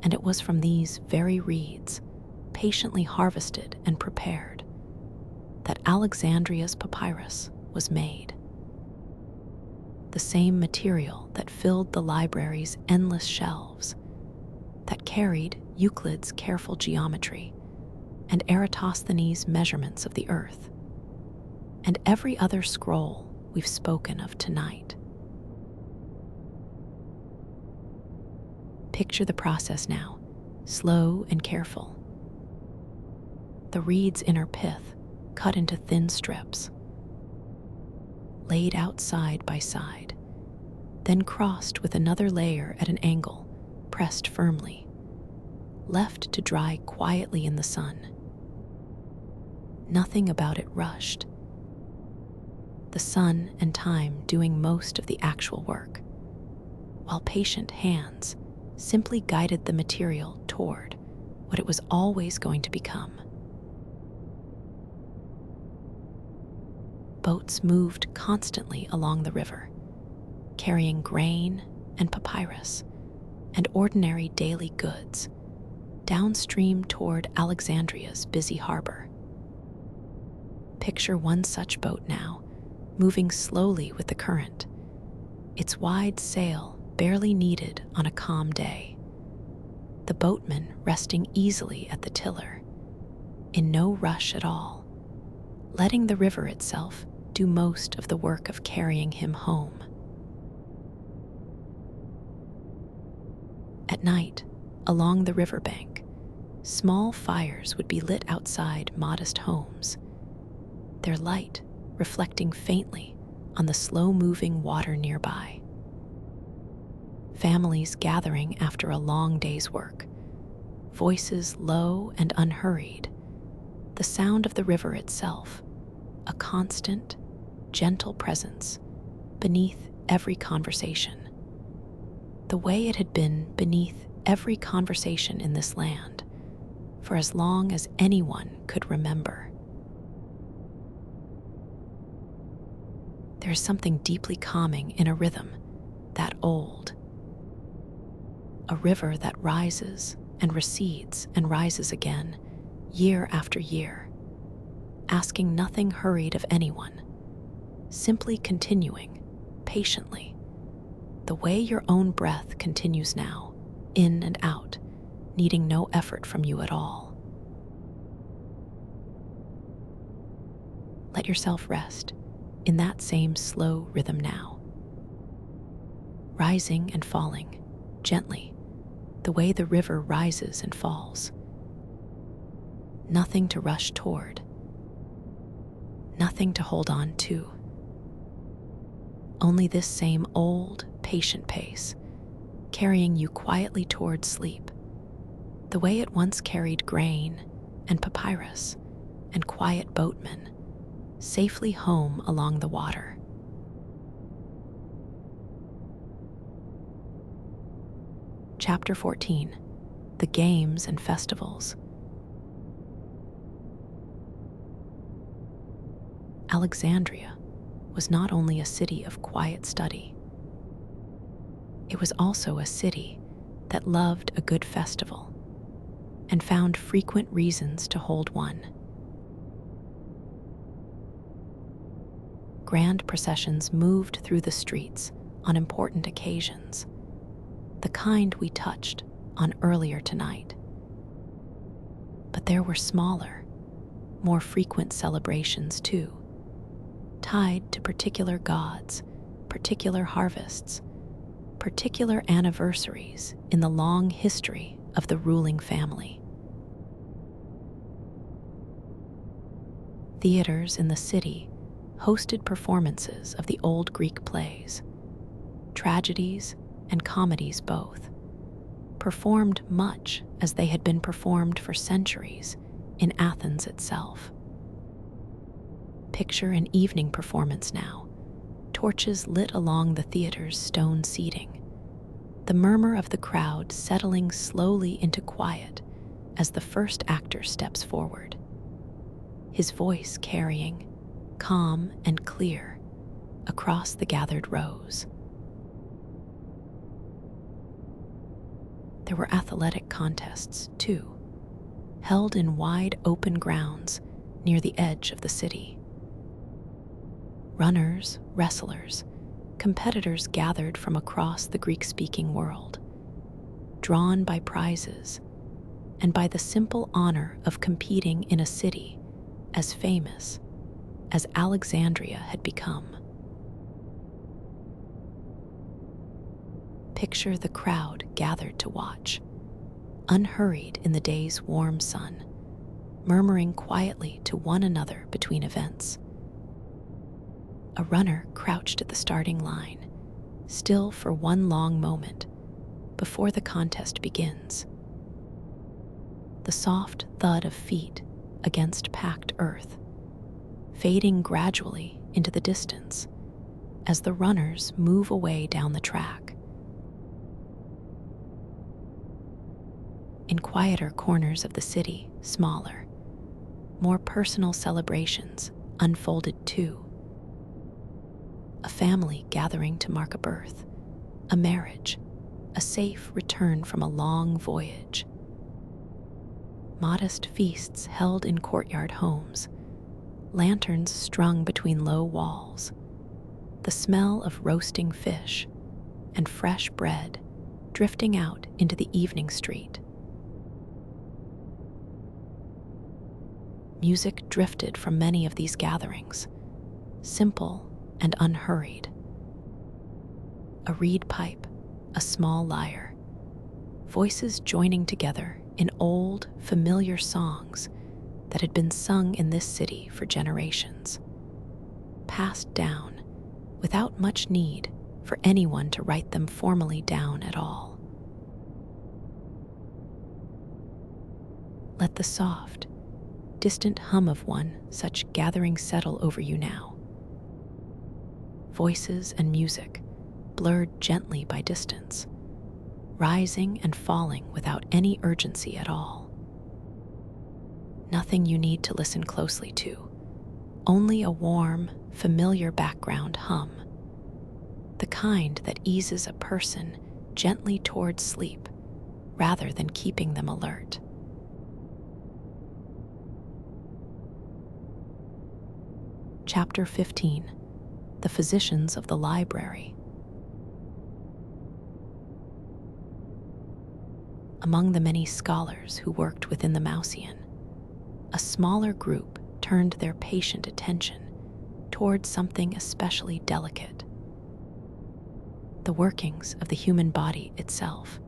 And it was from these very reeds, patiently harvested and prepared, that Alexandria's papyrus was made. The same material that filled the library's endless shelves, that carried Euclid's careful geometry and Eratosthenes' measurements of the earth, and every other scroll we've spoken of tonight. Picture the process now, slow and careful. The reed's inner pith cut into thin strips, laid out side by side, then crossed with another layer at an angle, pressed firmly, left to dry quietly in the sun. Nothing about it rushed. The sun and time doing most of the actual work, while patient hands simply guided the material toward what it was always going to become. Boats moved constantly along the river, carrying grain and papyrus and ordinary daily goods downstream toward Alexandria's busy harbor. Picture one such boat now, moving slowly with the current, its wide sail barely needed on a calm day. The boatman resting easily at the tiller, in no rush at all, letting the river itself do most of the work of carrying him home. At night, along the riverbank, small fires would be lit outside modest homes, their light reflecting faintly on the slow-moving water nearby. Families gathering after a long day's work, voices low and unhurried, the sound of the river itself, a constant, gentle presence beneath every conversation, the way it had been beneath every conversation in this land for as long as anyone could remember. There is something deeply calming in a rhythm that old, a river that rises and recedes and rises again, year after year, asking nothing hurried of anyone, simply continuing, patiently, the way your own breath continues now, in and out, needing no effort from you at all. Let yourself rest in that same slow rhythm now, rising and falling, gently, the way the river rises and falls. Nothing to rush toward, nothing to hold on to. Only this same old, patient pace, carrying you quietly toward sleep, the way it once carried grain and papyrus and quiet boatmen safely home along the water. Chapter 14: The Games and Festivals. Alexandria was not only a city of quiet study, it was also a city that loved a good festival and found frequent reasons to hold one. Grand processions moved through the streets on important occasions, the kind we touched on earlier tonight. But there were smaller, more frequent celebrations too, tied to particular gods, particular harvests, particular anniversaries in the long history of the ruling family. Theaters in the city hosted performances of the old Greek plays, tragedies and comedies both, performed much as they had been performed for centuries in Athens itself. Picture an evening performance now, torches lit along the theater's stone seating, the murmur of the crowd settling slowly into quiet as the first actor steps forward, his voice carrying, calm and clear, across the gathered rows. There were athletic contests, too, held in wide open grounds near the edge of the city. Runners, wrestlers, competitors gathered from across the Greek-speaking world, drawn by prizes and by the simple honor of competing in a city as famous as Alexandria had become. Picture the crowd gathered to watch, unhurried in the day's warm sun, murmuring quietly to one another between events. A runner crouched at the starting line, still for one long moment before the contest begins. The soft thud of feet against packed earth, fading gradually into the distance as the runners move away down the track. In quieter corners of the city, smaller, more personal celebrations unfolded too. A family gathering to mark a birth, a marriage, a safe return from a long voyage. Modest feasts held in courtyard homes, lanterns strung between low walls, the smell of roasting fish and fresh bread drifting out into the evening street. Music drifted from many of these gatherings, simple and unhurried. A reed pipe, a small lyre, voices joining together in old, familiar songs that had been sung in this city for generations, passed down without much need for anyone to write them formally down at all. Let the soft, distant hum of one such gathering settle over you now. Voices and music blurred gently by distance, rising and falling without any urgency at all. Nothing you need to listen closely to, only a warm, familiar background hum, the kind that eases a person gently towards sleep rather than keeping them alert. Chapter 15. The Physicians of the Library. Among the many scholars who worked within the Mausian, a smaller group turned their patient attention towards something especially delicate: the workings of the human body itself.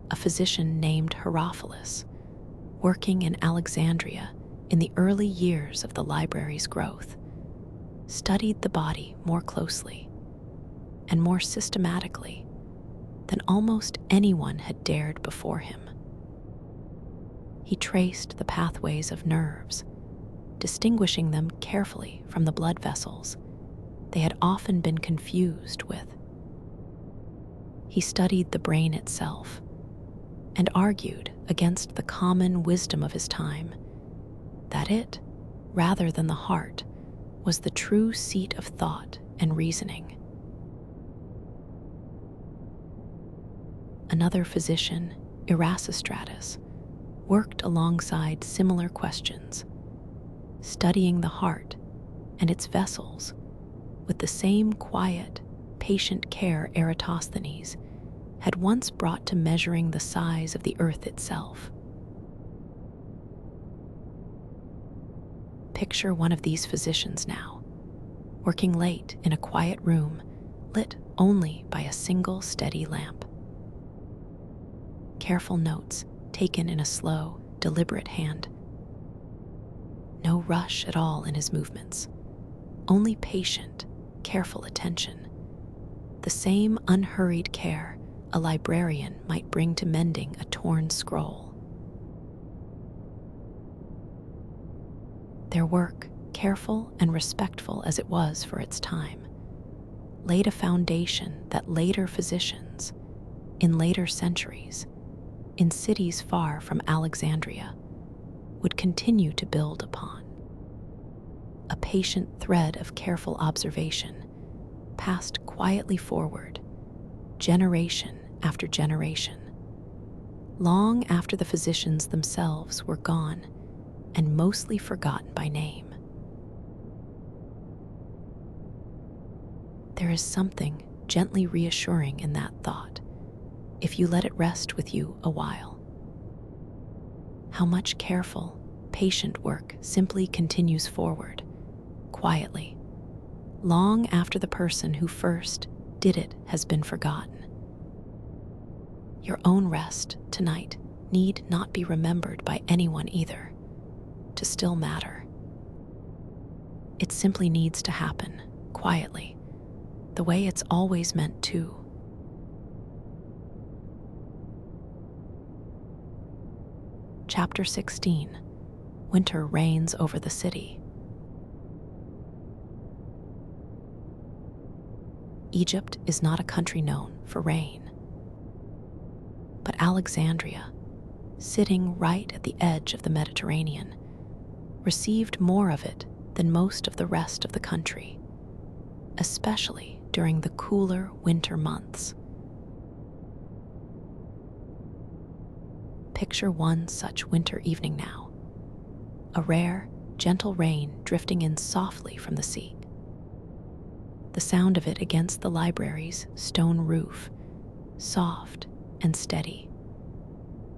A physician named Herophilus, working in Alexandria in the early years of the library's growth, studied the body more closely and more systematically than almost anyone had dared before him. He traced the pathways of nerves, distinguishing them carefully from the blood vessels they had often been confused with. He studied the brain itself and argued against the common wisdom of his time that it, rather than the heart, was the true seat of thought and reasoning. Another physician, Erasistratus, worked alongside similar questions, studying the heart and its vessels with the same quiet, patient care Eratosthenes had once brought to measuring the size of the earth itself. Picture one of these physicians now, working late in a quiet room lit only by a single steady lamp. Careful notes taken in a slow, deliberate hand. No rush at all in his movements, only patient, careful attention. The same unhurried care a librarian might bring to mending a torn scroll. Their work, careful and respectful as it was for its time, laid a foundation that later physicians, in later centuries, in cities far from Alexandria, would continue to build upon. A patient thread of careful observation passed quietly forward, generation after generation, long after the physicians themselves were gone and mostly forgotten by name. There is something gently reassuring in that thought, if you let it rest with you a while. How much careful, patient work simply continues forward, quietly, long after the person who first did it has been forgotten. Your own rest tonight need not be remembered by anyone either, to still matter. It simply needs to happen, quietly, the way it's always meant to. Chapter 16. Winter reigns over the city. Egypt is not a country known for rain. But Alexandria, sitting right at the edge of the Mediterranean, received more of it than most of the rest of the country, especially during the cooler winter months. Picture one such winter evening now, a rare, gentle rain drifting in softly from the sea. The sound of it against the library's stone roof, soft and steady.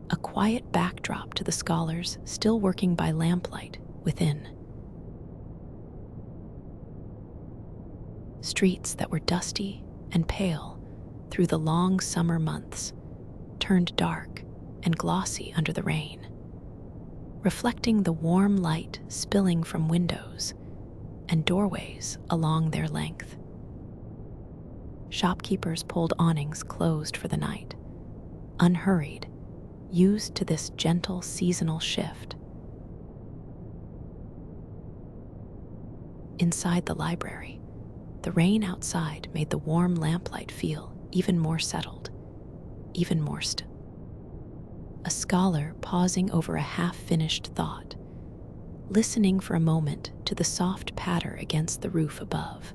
A quiet backdrop to the scholars still working by lamplight within. Streets that were dusty and pale through the long summer months turned dark and glossy under the rain, reflecting the warm light spilling from windows and doorways along their length. Shopkeepers pulled awnings closed for the night, unhurried, used to this gentle seasonal shift. Inside the library, the rain outside made the warm lamplight feel even more settled, even more still. A scholar pausing over a half-finished thought, listening for a moment to the soft patter against the roof above,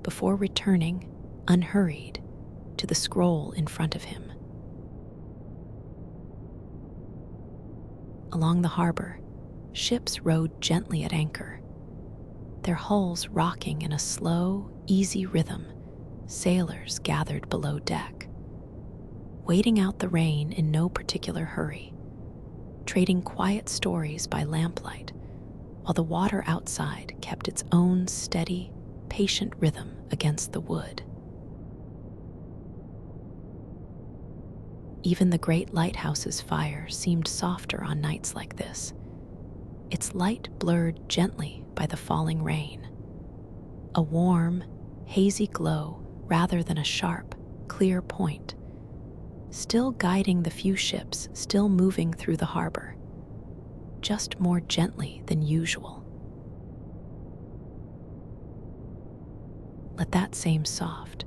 before returning, unhurried, to the scroll in front of him. Along the harbor, ships rode gently at anchor, their hulls rocking in a slow, easy rhythm. Sailors gathered below deck, waiting out the rain in no particular hurry, trading quiet stories by lamplight, while the water outside kept its own steady, patient rhythm against the wood. Even the great lighthouse's fire seemed softer on nights like this, its light blurred gently by the falling rain. A warm, hazy glow rather than a sharp, clear point, still guiding the few ships still moving through the harbor, just more gently than usual. Let that same soft,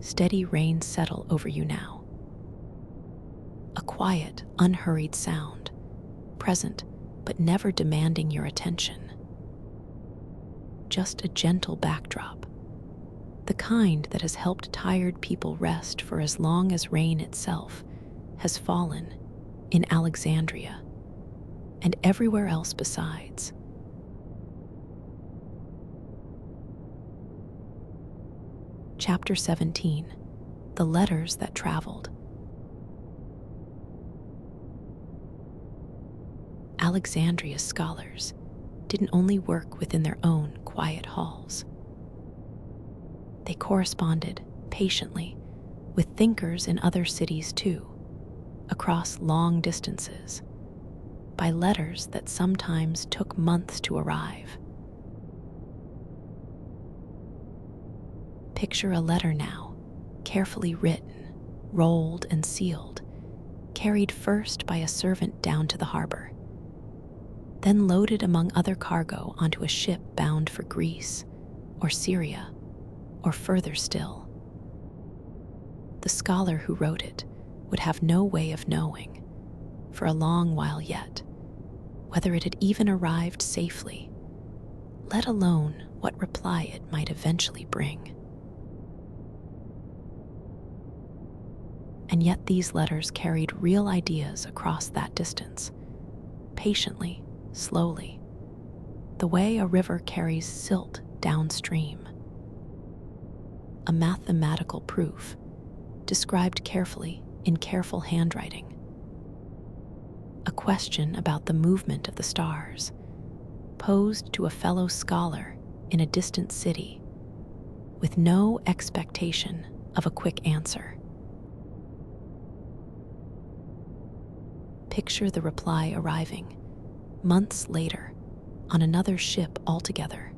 steady rain settle over you now. A quiet, unhurried sound, present but never demanding your attention. Just a gentle backdrop, the kind that has helped tired people rest for as long as rain itself has fallen in Alexandria and everywhere else besides. Chapter 17. The Letters That Traveled. Alexandria's scholars didn't only work within their own quiet halls. They corresponded patiently with thinkers in other cities too, across long distances, by letters that sometimes took months to arrive. Picture a letter now, carefully written, rolled and sealed, carried first by a servant down to the harbor, then loaded among other cargo onto a ship bound for Greece or Syria or further still. The scholar who wrote it would have no way of knowing, for a long while yet, whether it had even arrived safely, let alone what reply it might eventually bring. And yet these letters carried real ideas across that distance, patiently, slowly, the way a river carries silt downstream. A mathematical proof, described carefully in careful handwriting. A question about the movement of the stars, posed to a fellow scholar in a distant city, with no expectation of a quick answer. Picture the reply arriving, months later, on another ship altogether.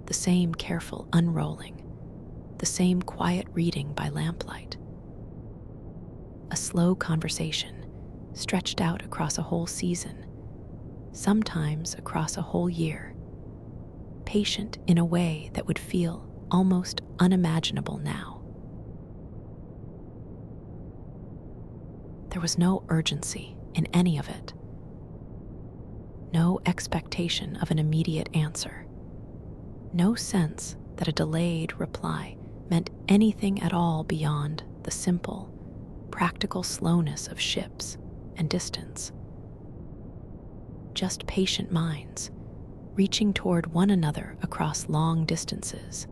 The same careful unrolling, the same quiet reading by lamplight. A slow conversation stretched out across a whole season, sometimes across a whole year, patient in a way that would feel almost unimaginable now. There was no urgency in any of it, no expectation of an immediate answer, no sense that a delayed reply meant anything at all beyond the simple, practical slowness of ships and distance. Just patient minds, reaching toward one another across long distances,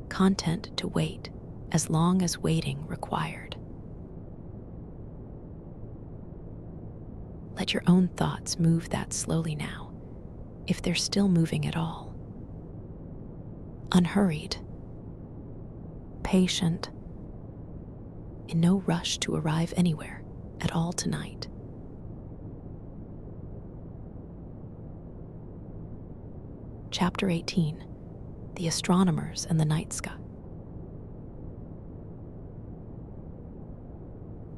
content to wait as long as waiting required. Let your own thoughts move that slowly now, if they're still moving at all. Unhurried, patient, in no rush to arrive anywhere at all tonight. Chapter 18, The Astronomers and the Night Sky.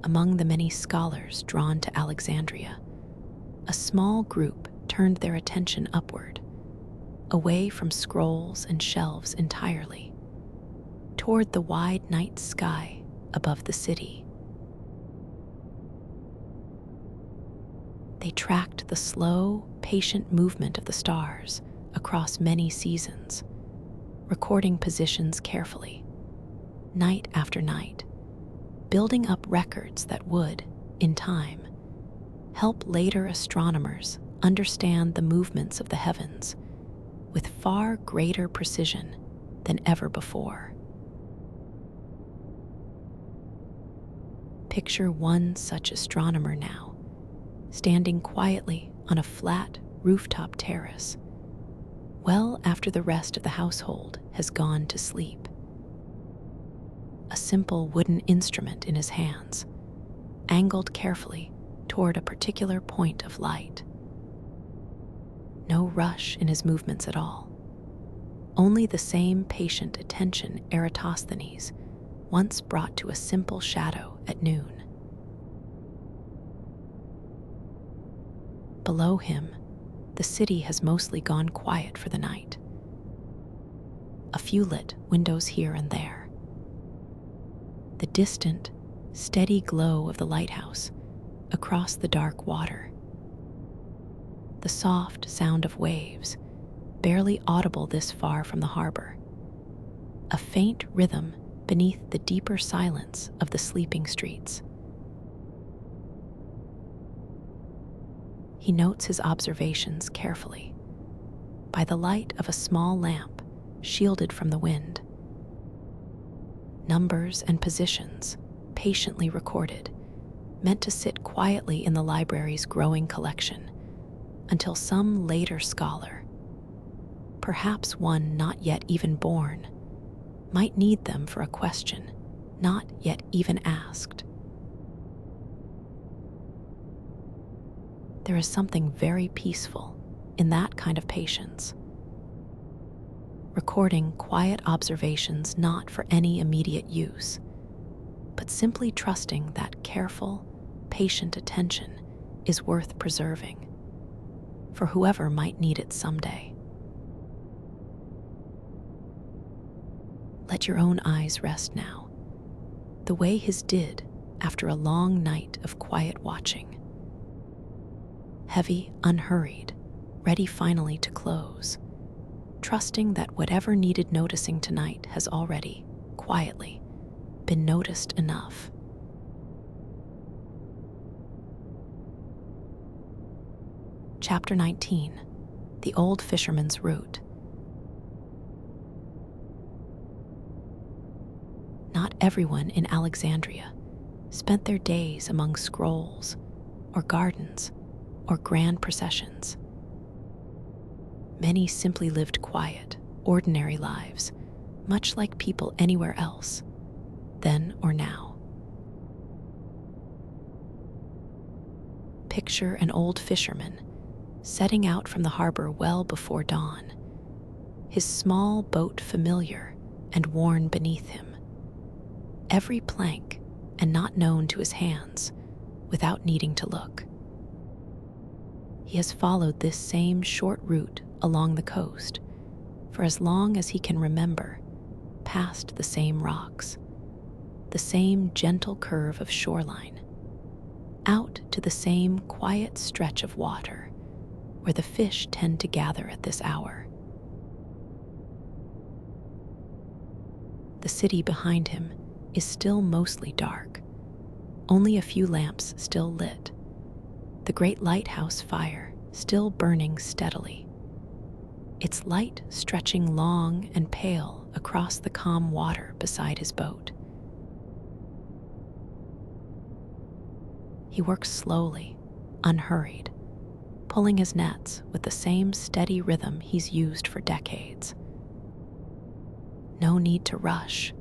Among the many scholars drawn to Alexandria, a small group turned their attention upward, away from scrolls and shelves entirely, toward the wide night sky above the city. They tracked the slow, patient movement of the stars across many seasons, recording positions carefully, night after night, building up records that would, in time, help later astronomers understand the movements of the heavens with far greater precision than ever before. Picture one such astronomer now, standing quietly on a flat rooftop terrace, well after the rest of the household has gone to sleep. A simple wooden instrument in his hands, angled carefully toward a particular point of light. No rush in his movements at all, only the same patient attention Eratosthenes once brought to a simple shadow at noon. Below him, the city has mostly gone quiet for the night. A few lit windows here and there. The distant, steady glow of the lighthouse across the dark water. The soft sound of waves, barely audible this far from the harbor. A faint rhythm beneath the deeper silence of the sleeping streets. He notes his observations carefully, by the light of a small lamp shielded from the wind. Numbers and positions, patiently recorded, meant to sit quietly in the library's growing collection, until some later scholar, perhaps one not yet even born, might need them for a question not yet even asked. There is something very peaceful in that kind of patience. Recording quiet observations not for any immediate use, but simply trusting that careful, patient attention is worth preserving for whoever might need it someday. Let your own eyes rest now, the way his did after a long night of quiet watching. Heavy, unhurried, ready finally to close, trusting that whatever needed noticing tonight has already, quietly, been noticed enough. Chapter 19, The Old Fisherman's Route. Not everyone in Alexandria spent their days among scrolls, or gardens, or grand processions. Many simply lived quiet, ordinary lives, much like people anywhere else, then or now. Picture an old fisherman setting out from the harbor well before dawn, his small boat familiar and worn beneath him, every plank and not known to his hands without needing to look. He has followed this same short route along the coast for as long as he can remember, past the same rocks, the same gentle curve of shoreline, out to the same quiet stretch of water where the fish tend to gather at this hour. The city behind him is still mostly dark, only a few lamps still lit, the great lighthouse fire still burning steadily, its light stretching long and pale across the calm water beside his boat. He works slowly, unhurried, pulling his nets with the same steady rhythm he's used for decades. No need to rush,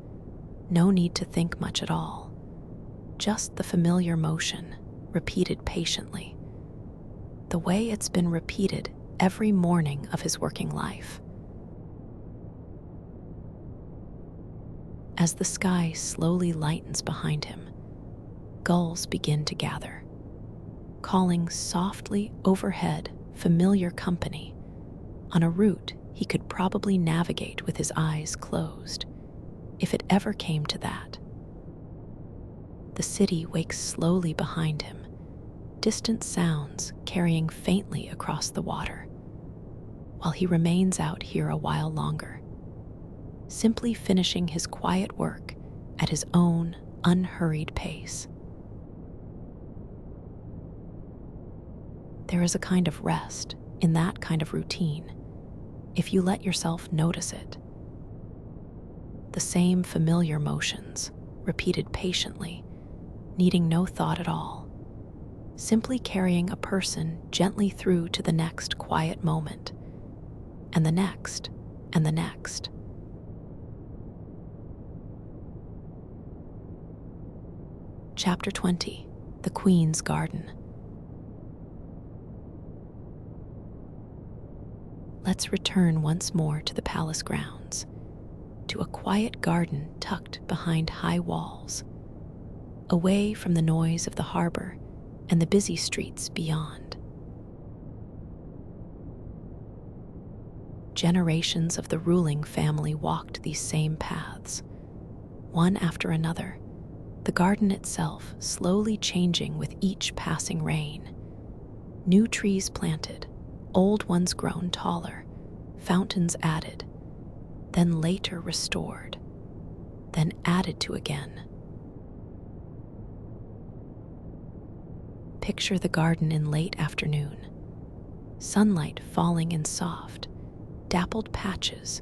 no need to think much at all, just the familiar motion, repeated patiently, the way it's been repeated every morning of his working life. As the sky slowly lightens behind him, gulls begin to gather, calling softly overhead familiar company on a route he could probably navigate with his eyes closed, if it ever came to that. The city wakes slowly behind him, distant sounds carrying faintly across the water, while he remains out here a while longer, simply finishing his quiet work at his own unhurried pace. There is a kind of rest in that kind of routine, if you let yourself notice it. The same familiar motions, repeated patiently, needing no thought at all, simply carrying a person gently through to the next quiet moment, and the next, and the next. Chapter 20, The Queen's Garden. Let's return once more to the palace grounds, to a quiet garden tucked behind high walls, away from the noise of the harbor and the busy streets beyond. Generations of the ruling family walked these same paths, one after another, the garden itself slowly changing with each passing rain. New trees planted, old ones grown taller, fountains added, then later restored, then added to again. Picture the garden in late afternoon, sunlight falling in soft, dappled patches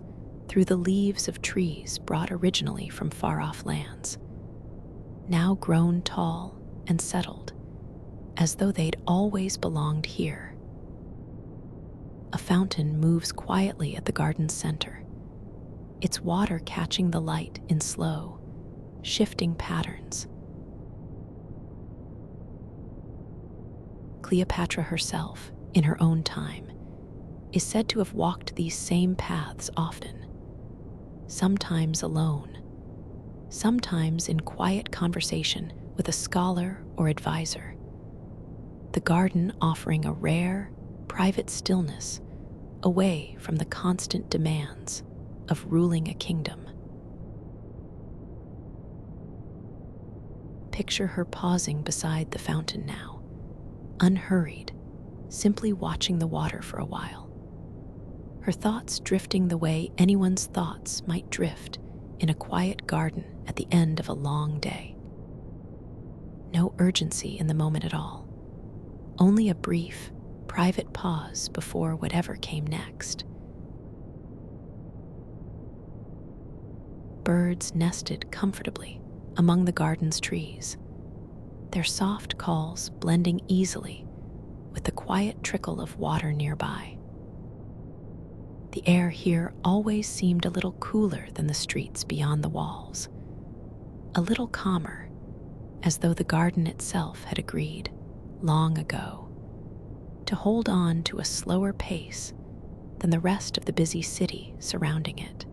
through the leaves of trees brought originally from far-off lands, now grown tall and settled, as though they'd always belonged here. fountain moves quietly at the garden's center, its water catching the light in slow, shifting patterns. Cleopatra herself, in her own time, is said to have walked these same paths often, sometimes alone, sometimes in quiet conversation with a scholar or advisor, the garden offering a rare, private stillness away from the constant demands of ruling a kingdom. Picture her pausing beside the fountain now, unhurried, simply watching the water for a while. Her thoughts drifting the way anyone's thoughts might drift in a quiet garden at the end of a long day. No urgency in the moment at all, only a brief, private pause before whatever came next. Birds nested comfortably among the garden's trees, their soft calls blending easily with the quiet trickle of water nearby. The air here always seemed a little cooler than the streets beyond the walls, a little calmer, as though the garden itself had agreed, long ago, to hold on to a slower pace than the rest of the busy city surrounding it.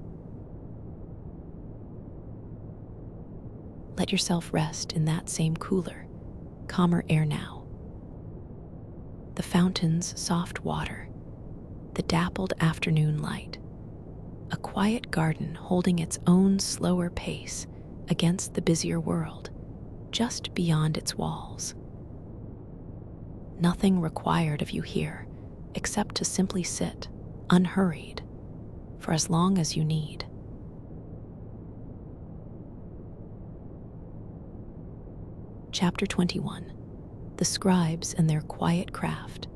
Let yourself rest in that same cooler, calmer air now. The fountain's soft water, the dappled afternoon light, a quiet garden holding its own slower pace against the busier world, just beyond its walls. Nothing required of you here except to simply sit, unhurried, for as long as you need. Chapter 21. The Scribes and Their Quiet Craft.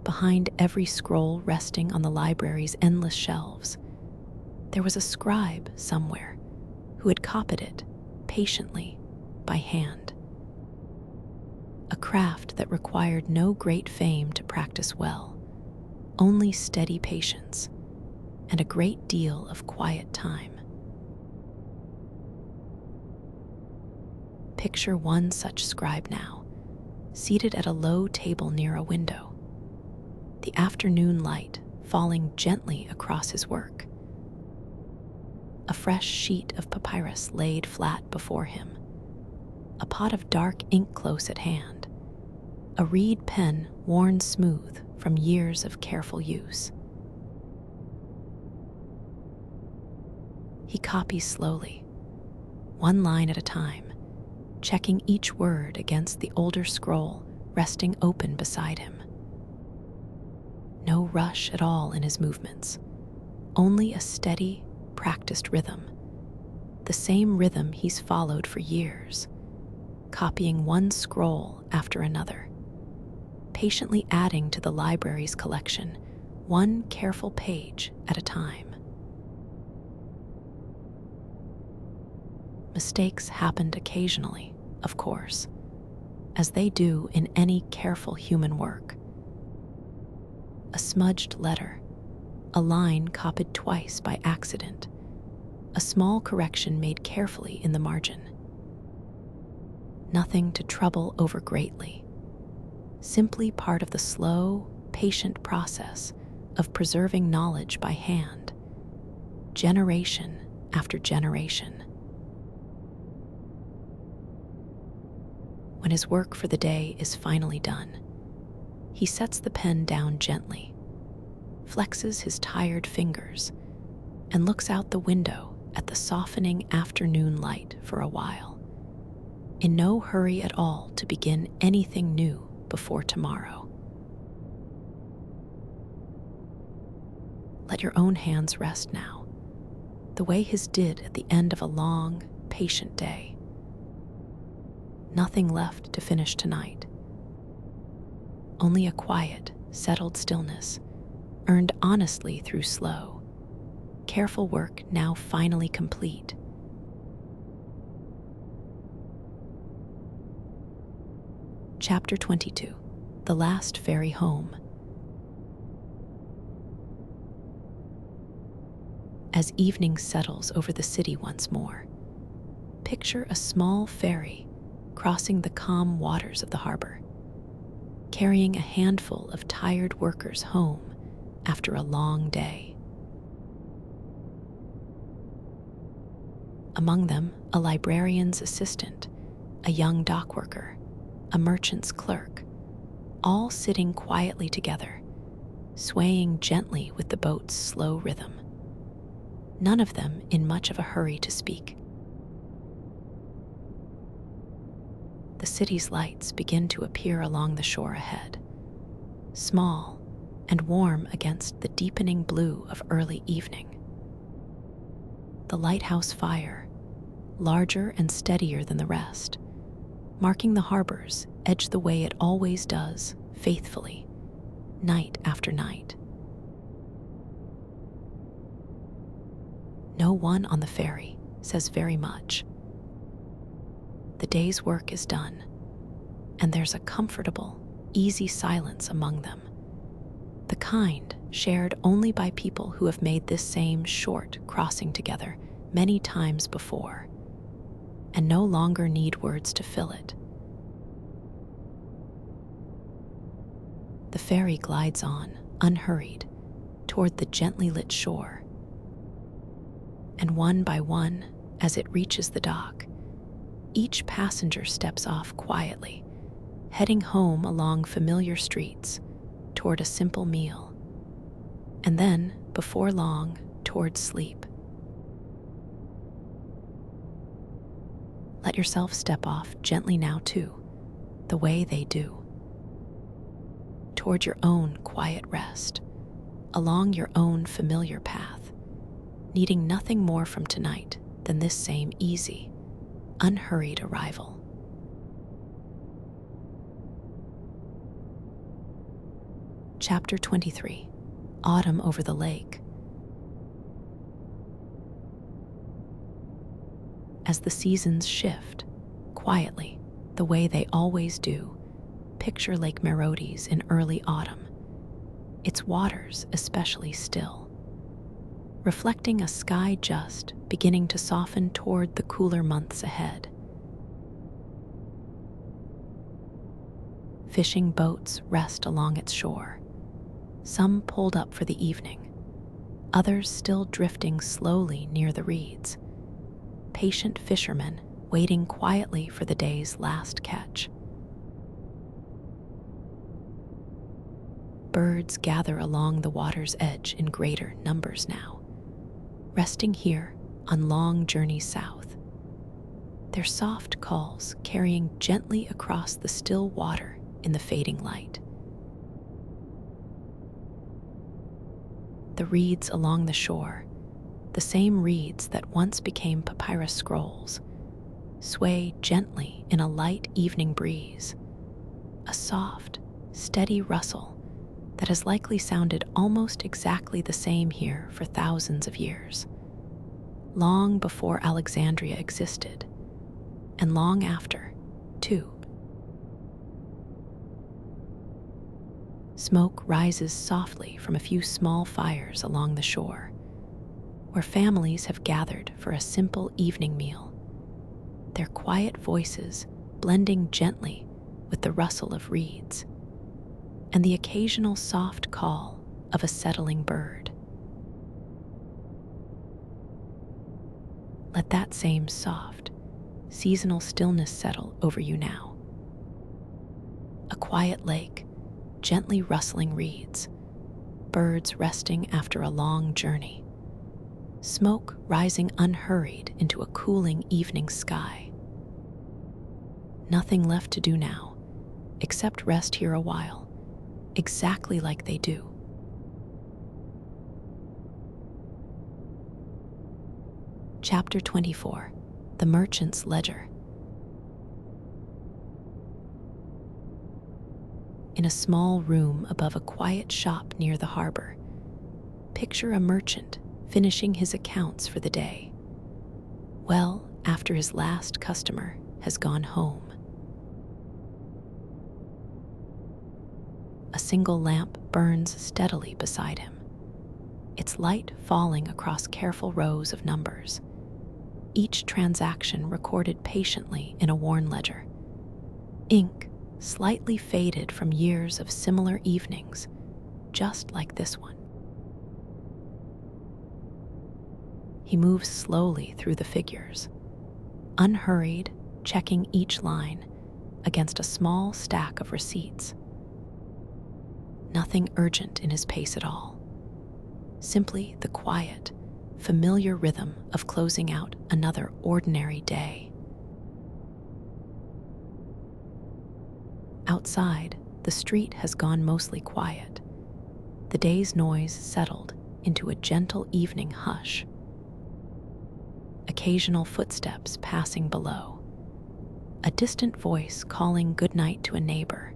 Behind every scroll resting on the library's endless shelves, there was a scribe somewhere who had copied it patiently by hand. A craft that required no great fame to practice well, only steady patience and a great deal of quiet time. Picture one such scribe now, seated at a low table near a window, the afternoon light falling gently across his work. A fresh sheet of papyrus laid flat before him, a pot of dark ink close at hand, a reed pen worn smooth from years of careful use. He copies slowly, one line at a time, checking each word against the older scroll resting open beside him. No rush at all in his movements, only a steady, practiced rhythm, the same rhythm he's followed for years, copying one scroll after another, patiently adding to the library's collection, one careful page at a time. Mistakes happened occasionally, of course, as they do in any careful human work. A smudged letter, a line copied twice by accident, a small correction made carefully in the margin. Nothing to trouble over greatly, simply part of the slow, patient process of preserving knowledge by hand, generation after generation. When his work for the day is finally done, he sets the pen down gently, flexes his tired fingers, and looks out the window at the softening afternoon light for a while, in no hurry at all to begin anything new before tomorrow. Let your own hands rest now, the way his did at the end of a long, patient day. Nothing left to finish tonight. Only a quiet, settled stillness, earned honestly through slow, careful work now finally complete. Chapter 22. The Last Ferry Home. As evening settles over the city once more, picture a small ferry crossing the calm waters of the harbor, carrying a handful of tired workers home after a long day. Among them, a librarian's assistant, a young dock worker, a merchant's clerk, all sitting quietly together, swaying gently with the boat's slow rhythm. None of them in much of a hurry to speak. The city's lights begin to appear along the shore ahead, small and warm against the deepening blue of early evening. The lighthouse fire, larger and steadier than the rest, marking the harbors, edge the way it always does, faithfully, night after night. No one on the ferry says very much. The day's work is done, and there's a comfortable, easy silence among them, the kind shared only by people who have made this same short crossing together many times before, and no longer need words to fill it. The ferry glides on, unhurried, toward the gently lit shore. And one by one, as it reaches the dock, each passenger steps off quietly, heading home along familiar streets toward a simple meal, and then, before long, toward sleep. Let yourself step off gently now too, the way they do, toward your own quiet rest, along your own familiar path, needing nothing more from tonight than this same easy, unhurried arrival. Chapter 23. Autumn over the lake. As the seasons shift, quietly, the way they always do, picture Lake Merodes in early autumn, its waters especially still, reflecting a sky just beginning to soften toward the cooler months ahead. Fishing boats rest along its shore, some pulled up for the evening, others still drifting slowly near the reeds, patient fishermen waiting quietly for the day's last catch. Birds gather along the water's edge in greater numbers now, resting here on long journeys south, their soft calls carrying gently across the still water in the fading light. The reeds along the shore, the same reeds that once became papyrus scrolls, sway gently in a light evening breeze, a soft, steady rustle that has likely sounded almost exactly the same here for thousands of years, long before Alexandria existed, and long after, too. Smoke rises softly from a few small fires along the shore, where families have gathered for a simple evening meal, their quiet voices blending gently with the rustle of reeds and the occasional soft call of a settling bird. Let that same soft, seasonal stillness settle over you now. A quiet lake, gently rustling reeds, birds resting after a long journey, smoke rising unhurried into a cooling evening sky. Nothing left to do now, except rest here a while, exactly like they do. Chapter 24. The Merchant's Ledger. In a small room above a quiet shop near the harbor, picture a merchant finishing his accounts for the day, well after his last customer has gone home. single lamp burns steadily beside him, its light falling across careful rows of numbers, each transaction recorded patiently in a worn ledger. Ink slightly faded from years of similar evenings, just like this one. He moves slowly through the figures, unhurried, checking each line against a small stack of receipts. Nothing urgent in his pace at all. Simply the quiet, familiar rhythm of closing out another ordinary day. Outside, the street has gone mostly quiet. The day's noise settled into a gentle evening hush. Occasional footsteps passing below. A distant voice calling goodnight to a neighbor.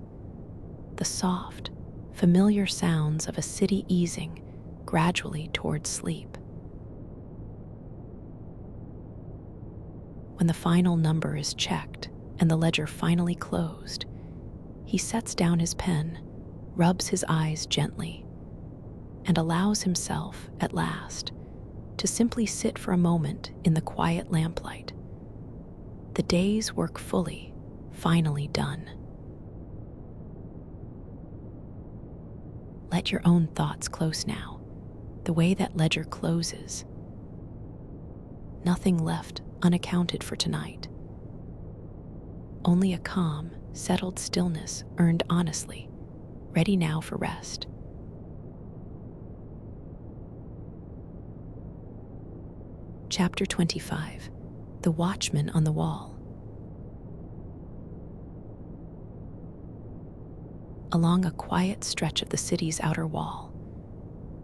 The soft, familiar sounds of a city easing gradually towards sleep. When the final number is checked and the ledger finally closed, he sets down his pen, rubs his eyes gently, and allows himself, at last, to simply sit for a moment in the quiet lamplight. The day's work fully, finally done. Let your own thoughts close now, the way that ledger closes. Nothing left unaccounted for tonight. Only a calm, settled stillness earned honestly, ready now for rest. Chapter 25. The Watchman on the Wall. Along a quiet stretch of the city's outer wall,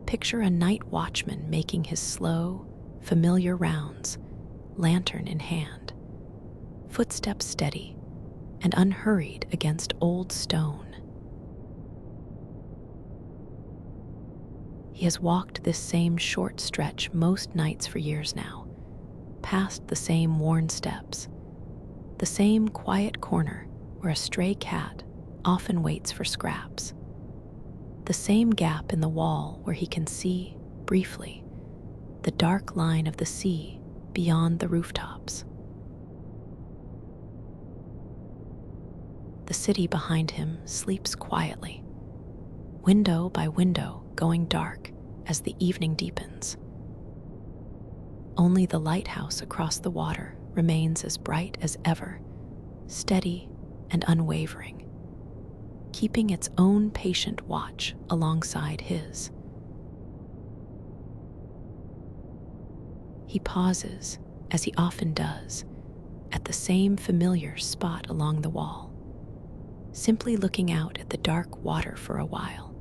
picture a night watchman making his slow, familiar rounds, lantern in hand, footsteps steady and unhurried against old stone. He has walked this same short stretch most nights for years now, past the same worn steps, the same quiet corner where a stray cat often waits for scraps, the same gap in the wall where he can see, briefly, the dark line of the sea beyond the rooftops. The city behind him sleeps quietly, window by window going dark as the evening deepens. Only the lighthouse across the water remains as bright as ever, steady and unwavering, keeping its own patient watch alongside his. He pauses, as he often does, at the same familiar spot along the wall, simply looking out at the dark water for a while,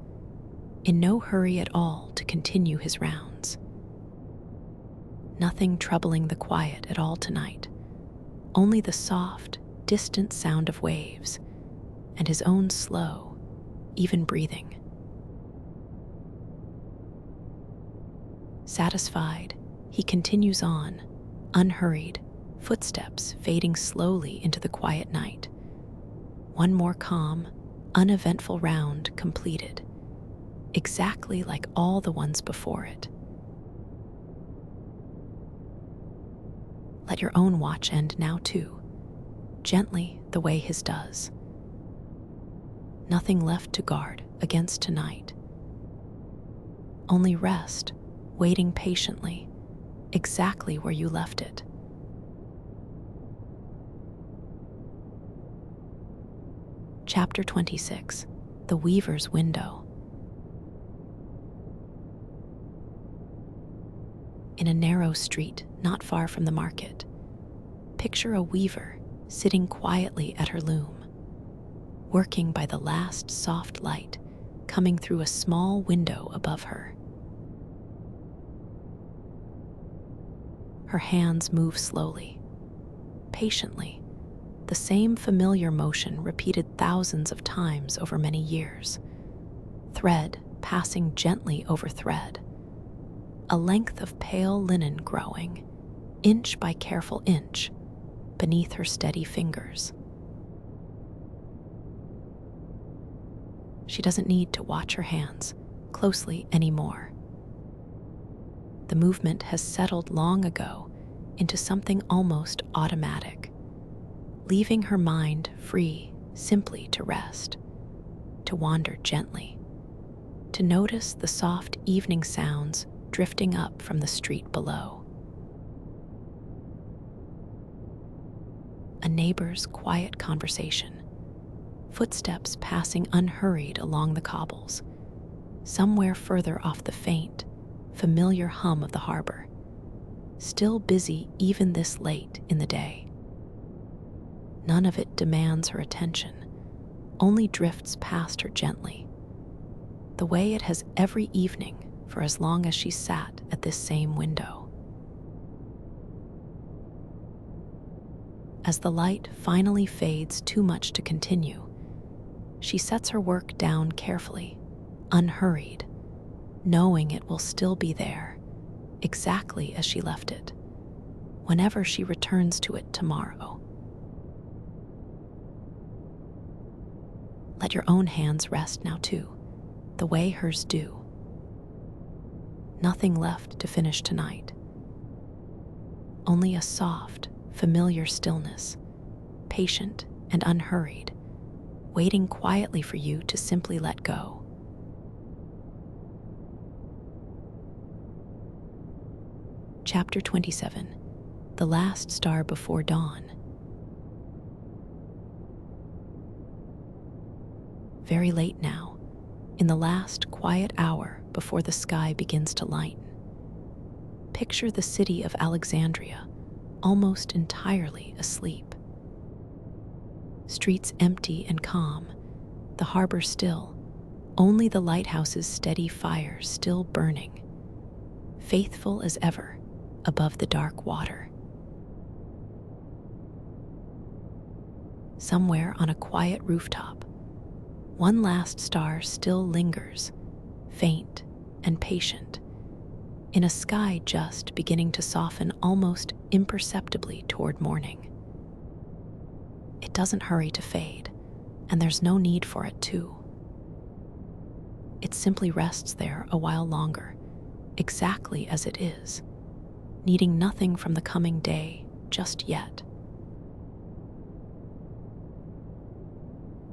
in no hurry at all to continue his rounds. Nothing troubling the quiet at all tonight, only the soft, distant sound of waves and his own slow, even breathing. Satisfied, he continues on, unhurried, footsteps fading slowly into the quiet night. One more calm, uneventful round completed, exactly like all the ones before it. Let your own watch end now too, gently the way his does. Nothing left to guard against tonight. Only rest, waiting patiently, exactly where you left it. Chapter 26. The Weaver's Window. In a narrow street not far from the market, picture a weaver sitting quietly at her loom, working by the last soft light coming through a small window above her. Her hands move slowly, patiently, the same familiar motion repeated thousands of times over many years, thread passing gently over thread, a length of pale linen growing, inch by careful inch, beneath her steady fingers. She doesn't need to watch her hands closely anymore. The movement has settled long ago into something almost automatic, leaving her mind free simply to rest, to wander gently, to notice the soft evening sounds drifting up from the street below. A neighbor's quiet conversation, footsteps passing unhurried along the cobbles, somewhere further off the faint, familiar hum of the harbor, still busy even this late in the day. None of it demands her attention, only drifts past her gently, the way it has every evening for as long as she sat at this same window. As the light finally fades too much to continue, she sets her work down carefully, unhurried, knowing it will still be there, exactly as she left it, whenever she returns to it tomorrow. Let your own hands rest now too, the way hers do. Nothing left to finish tonight. Only a soft, familiar stillness, patient and unhurried, waiting quietly for you to simply let go. Chapter 27, The Last Star Before Dawn. Very late now, in the last quiet hour before the sky begins to lighten. Picture the city of Alexandria almost entirely asleep. Streets empty and calm, the harbor still, only the lighthouse's steady fire still burning, faithful as ever above the dark water. Somewhere on a quiet rooftop, one last star still lingers, faint and patient, in a sky just beginning to soften almost imperceptibly toward morning. It doesn't hurry to fade, and there's no need for it to. It simply rests there a while longer, exactly as it is, needing nothing from the coming day just yet.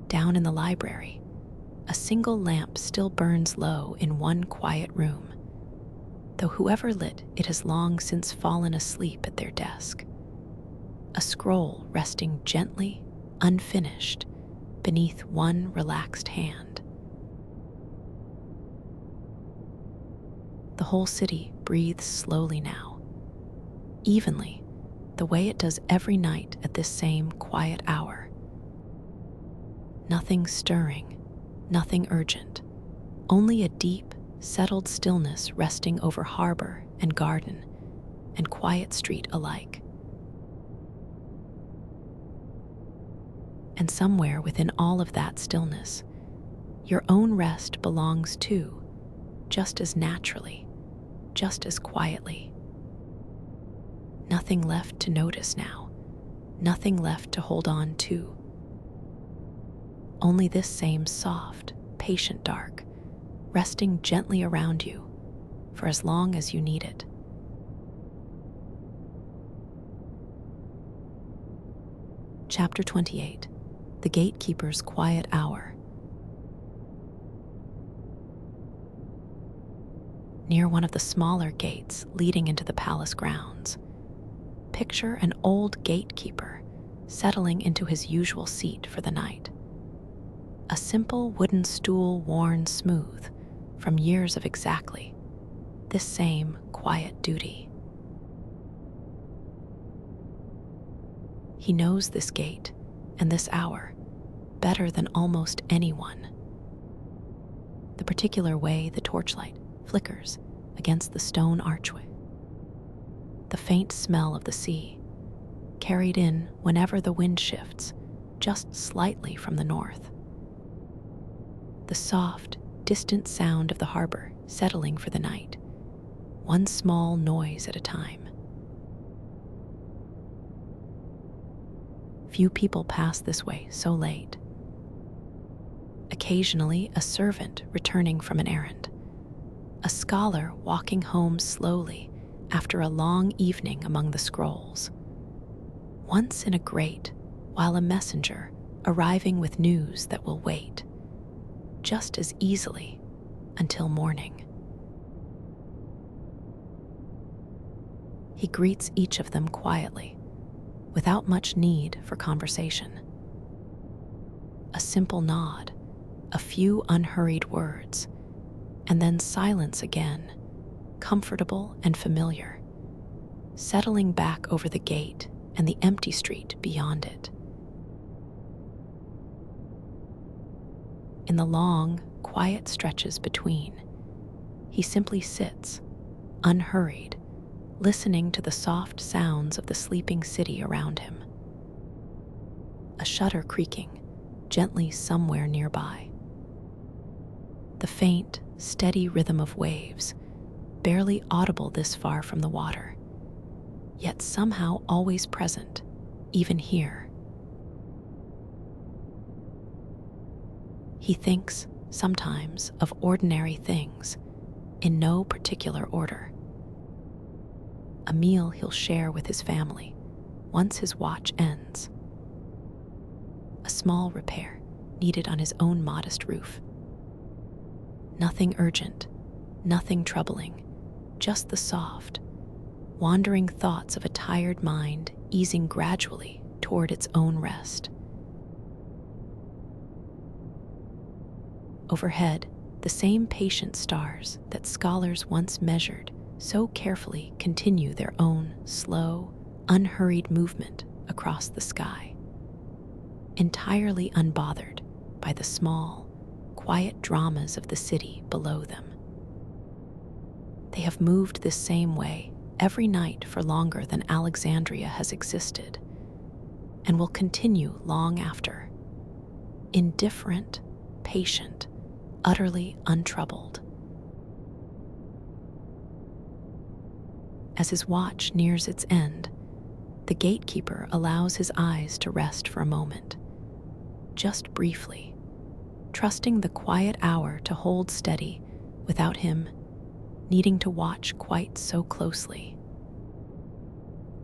Down in the library, a single lamp still burns low in one quiet room, though whoever lit it has long since fallen asleep at their desk. A scroll resting gently, unfinished, beneath one relaxed hand. The whole city breathes slowly now, evenly, the way it does every night at this same quiet hour. Nothing stirring, nothing urgent, only a deep, settled stillness resting over harbor and garden and quiet street alike. And somewhere within all of that stillness, your own rest belongs too, just as naturally, just as quietly. Nothing left to notice now, nothing left to hold on to. Only this same soft, patient dark, resting gently around you for as long as you need it. Chapter 28, The Gatekeeper's Quiet Hour. Near one of the smaller gates leading into the palace grounds, picture an old gatekeeper settling into his usual seat for the night. A simple wooden stool worn smooth from years of exactly this same quiet duty. He knows this gate and this hour better than almost anyone. The particular way the torchlight flickers against the stone archway. The faint smell of the sea, carried in whenever the wind shifts just slightly from the north. The soft, distant sound of the harbor settling for the night, one small noise at a time. Few people pass this way so late. occasionally a servant returning from an errand, a scholar walking home slowly after a long evening among the scrolls, once in a grate, while a messenger arriving with news that will wait, just as easily until morning. He greets each of them quietly, without much need for conversation. A simple nod, a few unhurried words, and then silence again, comfortable and familiar, settling back over the gate and the empty street beyond it. In the long, quiet stretches between, he simply sits, unhurried, listening to the soft sounds of the sleeping city around him. A shutter creaking gently somewhere nearby. The faint, steady rhythm of waves, barely audible this far from the water, yet somehow always present, even here. He thinks, sometimes, of ordinary things, in no particular order. A meal he'll share with his family once his watch ends. A small repair needed on his own modest roof. Nothing urgent, nothing troubling, just the soft, wandering thoughts of a tired mind easing gradually toward its own rest. Overhead, the same patient stars that scholars once measured so carefully continue their own slow, unhurried movement across the sky, entirely unbothered by the small, quiet dramas of the city below them. They have moved this same way every night for longer than Alexandria has existed, and will continue long after, indifferent, patient, utterly untroubled. As his watch nears its end, the gatekeeper allows his eyes to rest for a moment, just briefly, trusting the quiet hour to hold steady without him needing to watch quite so closely.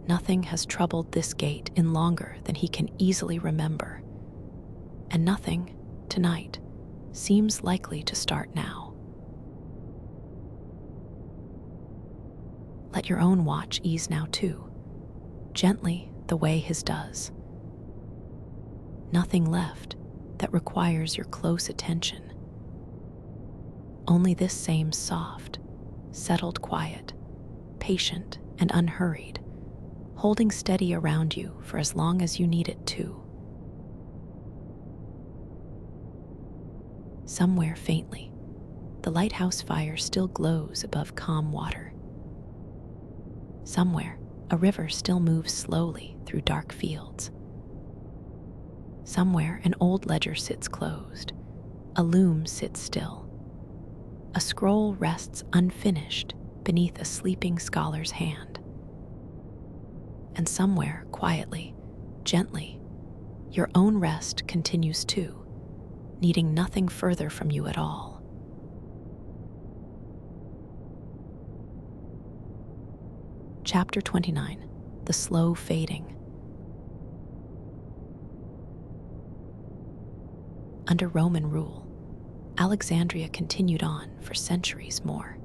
Nothing has troubled this gate in longer than he can easily remember, and nothing, tonight, seems likely to start now. Let your own watch ease now too, gently the way his does. Nothing left that requires your close attention. Only this same soft, settled quiet, patient and unhurried, holding steady around you for as long as you need it to. Somewhere faintly, the lighthouse fire still glows above calm water. Somewhere, a river still moves slowly through dark fields. Somewhere, an old ledger sits closed. A loom sits still. A scroll rests unfinished beneath a sleeping scholar's hand. And somewhere, quietly, gently, your own rest continues too, needing nothing further from you at all. Chapter 29, The Slow Fading. Under Roman rule, Alexandria continued on for centuries more.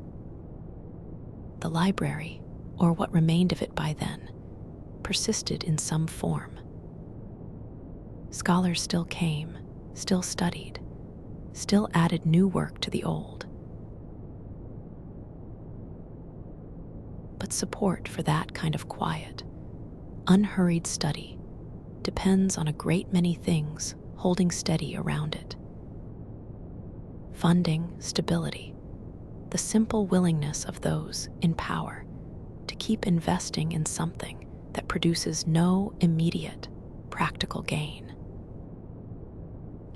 The library, or what remained of it by then, persisted in some form. Scholars still came, still studied, still added new work to the old. But support for that kind of quiet, unhurried study depends on a great many things holding steady around it. Funding, stability, the simple willingness of those in power to keep investing in something that produces no immediate, practical gain.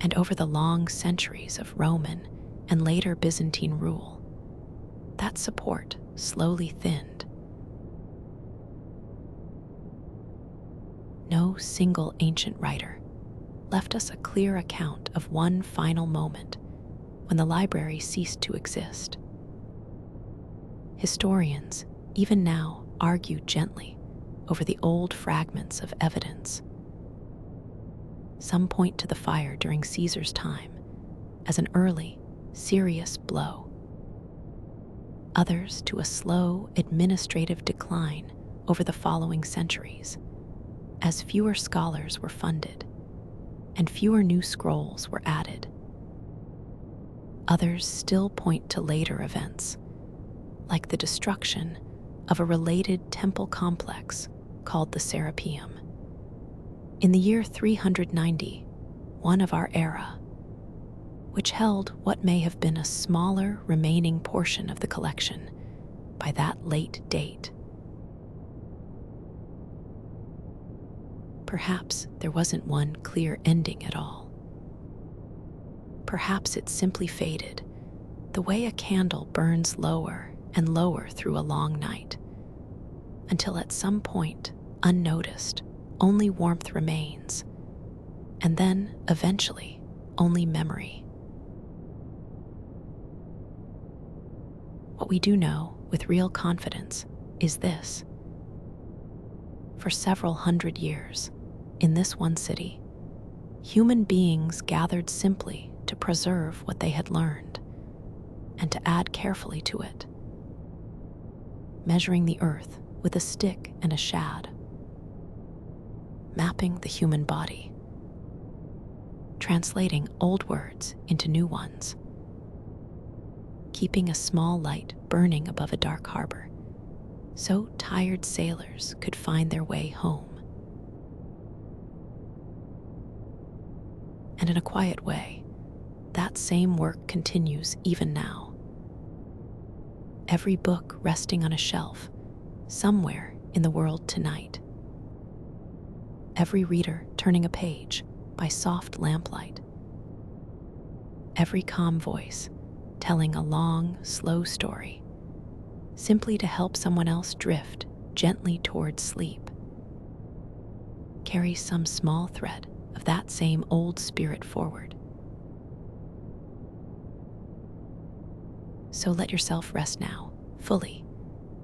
And over the long centuries of Roman and later Byzantine rule, that support slowly thinned. No single ancient writer, left us a clear account of one final moment when the library ceased to exist. Historians, even now, argue gently over the old fragments of evidence. Some point to the fire during Caesar's time as an early, serious blow. Others to a slow, administrative decline over the following centuries, as fewer scholars were funded and fewer new scrolls were added. Others still point to later events, like the destruction of a related temple complex called the Serapeum in the year 390, one of our era, which held what may have been a smaller remaining portion of the collection by that late date. Perhaps there wasn't one clear ending at all. Perhaps it simply faded, the way a candle burns lower and lower through a long night, until at some point, unnoticed, only warmth remains, and then, eventually, only memory. What we do know with real confidence is this. For several hundred years, in this one city, human beings gathered simply to preserve what they had learned and to add carefully to it, measuring the earth with a stick and a shad, mapping the human body, translating old words into new ones, keeping a small light burning above a dark harbor so tired sailors could find their way home. And in a quiet way, that same work continues even now. Every book resting on a shelf somewhere in the world tonight. Every reader turning a page by soft lamplight. Every calm voice telling a long, slow story, simply to help someone else drift gently towards sleep, carries some small thread of that same old spirit forward. So let yourself rest now, fully,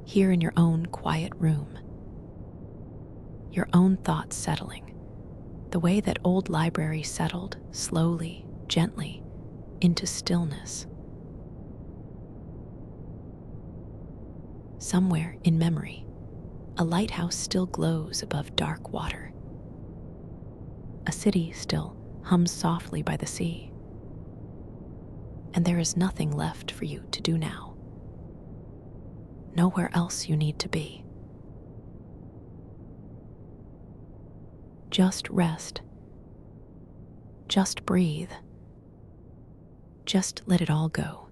here in your own quiet room. Your own thoughts settling, the way that old libraries settled, slowly, gently, into stillness. Somewhere in memory, a lighthouse still glows above dark water. A city still hums softly by the sea. And there is nothing left for you to do now. Nowhere else you need to be. Just rest. Just breathe. Just let it all go.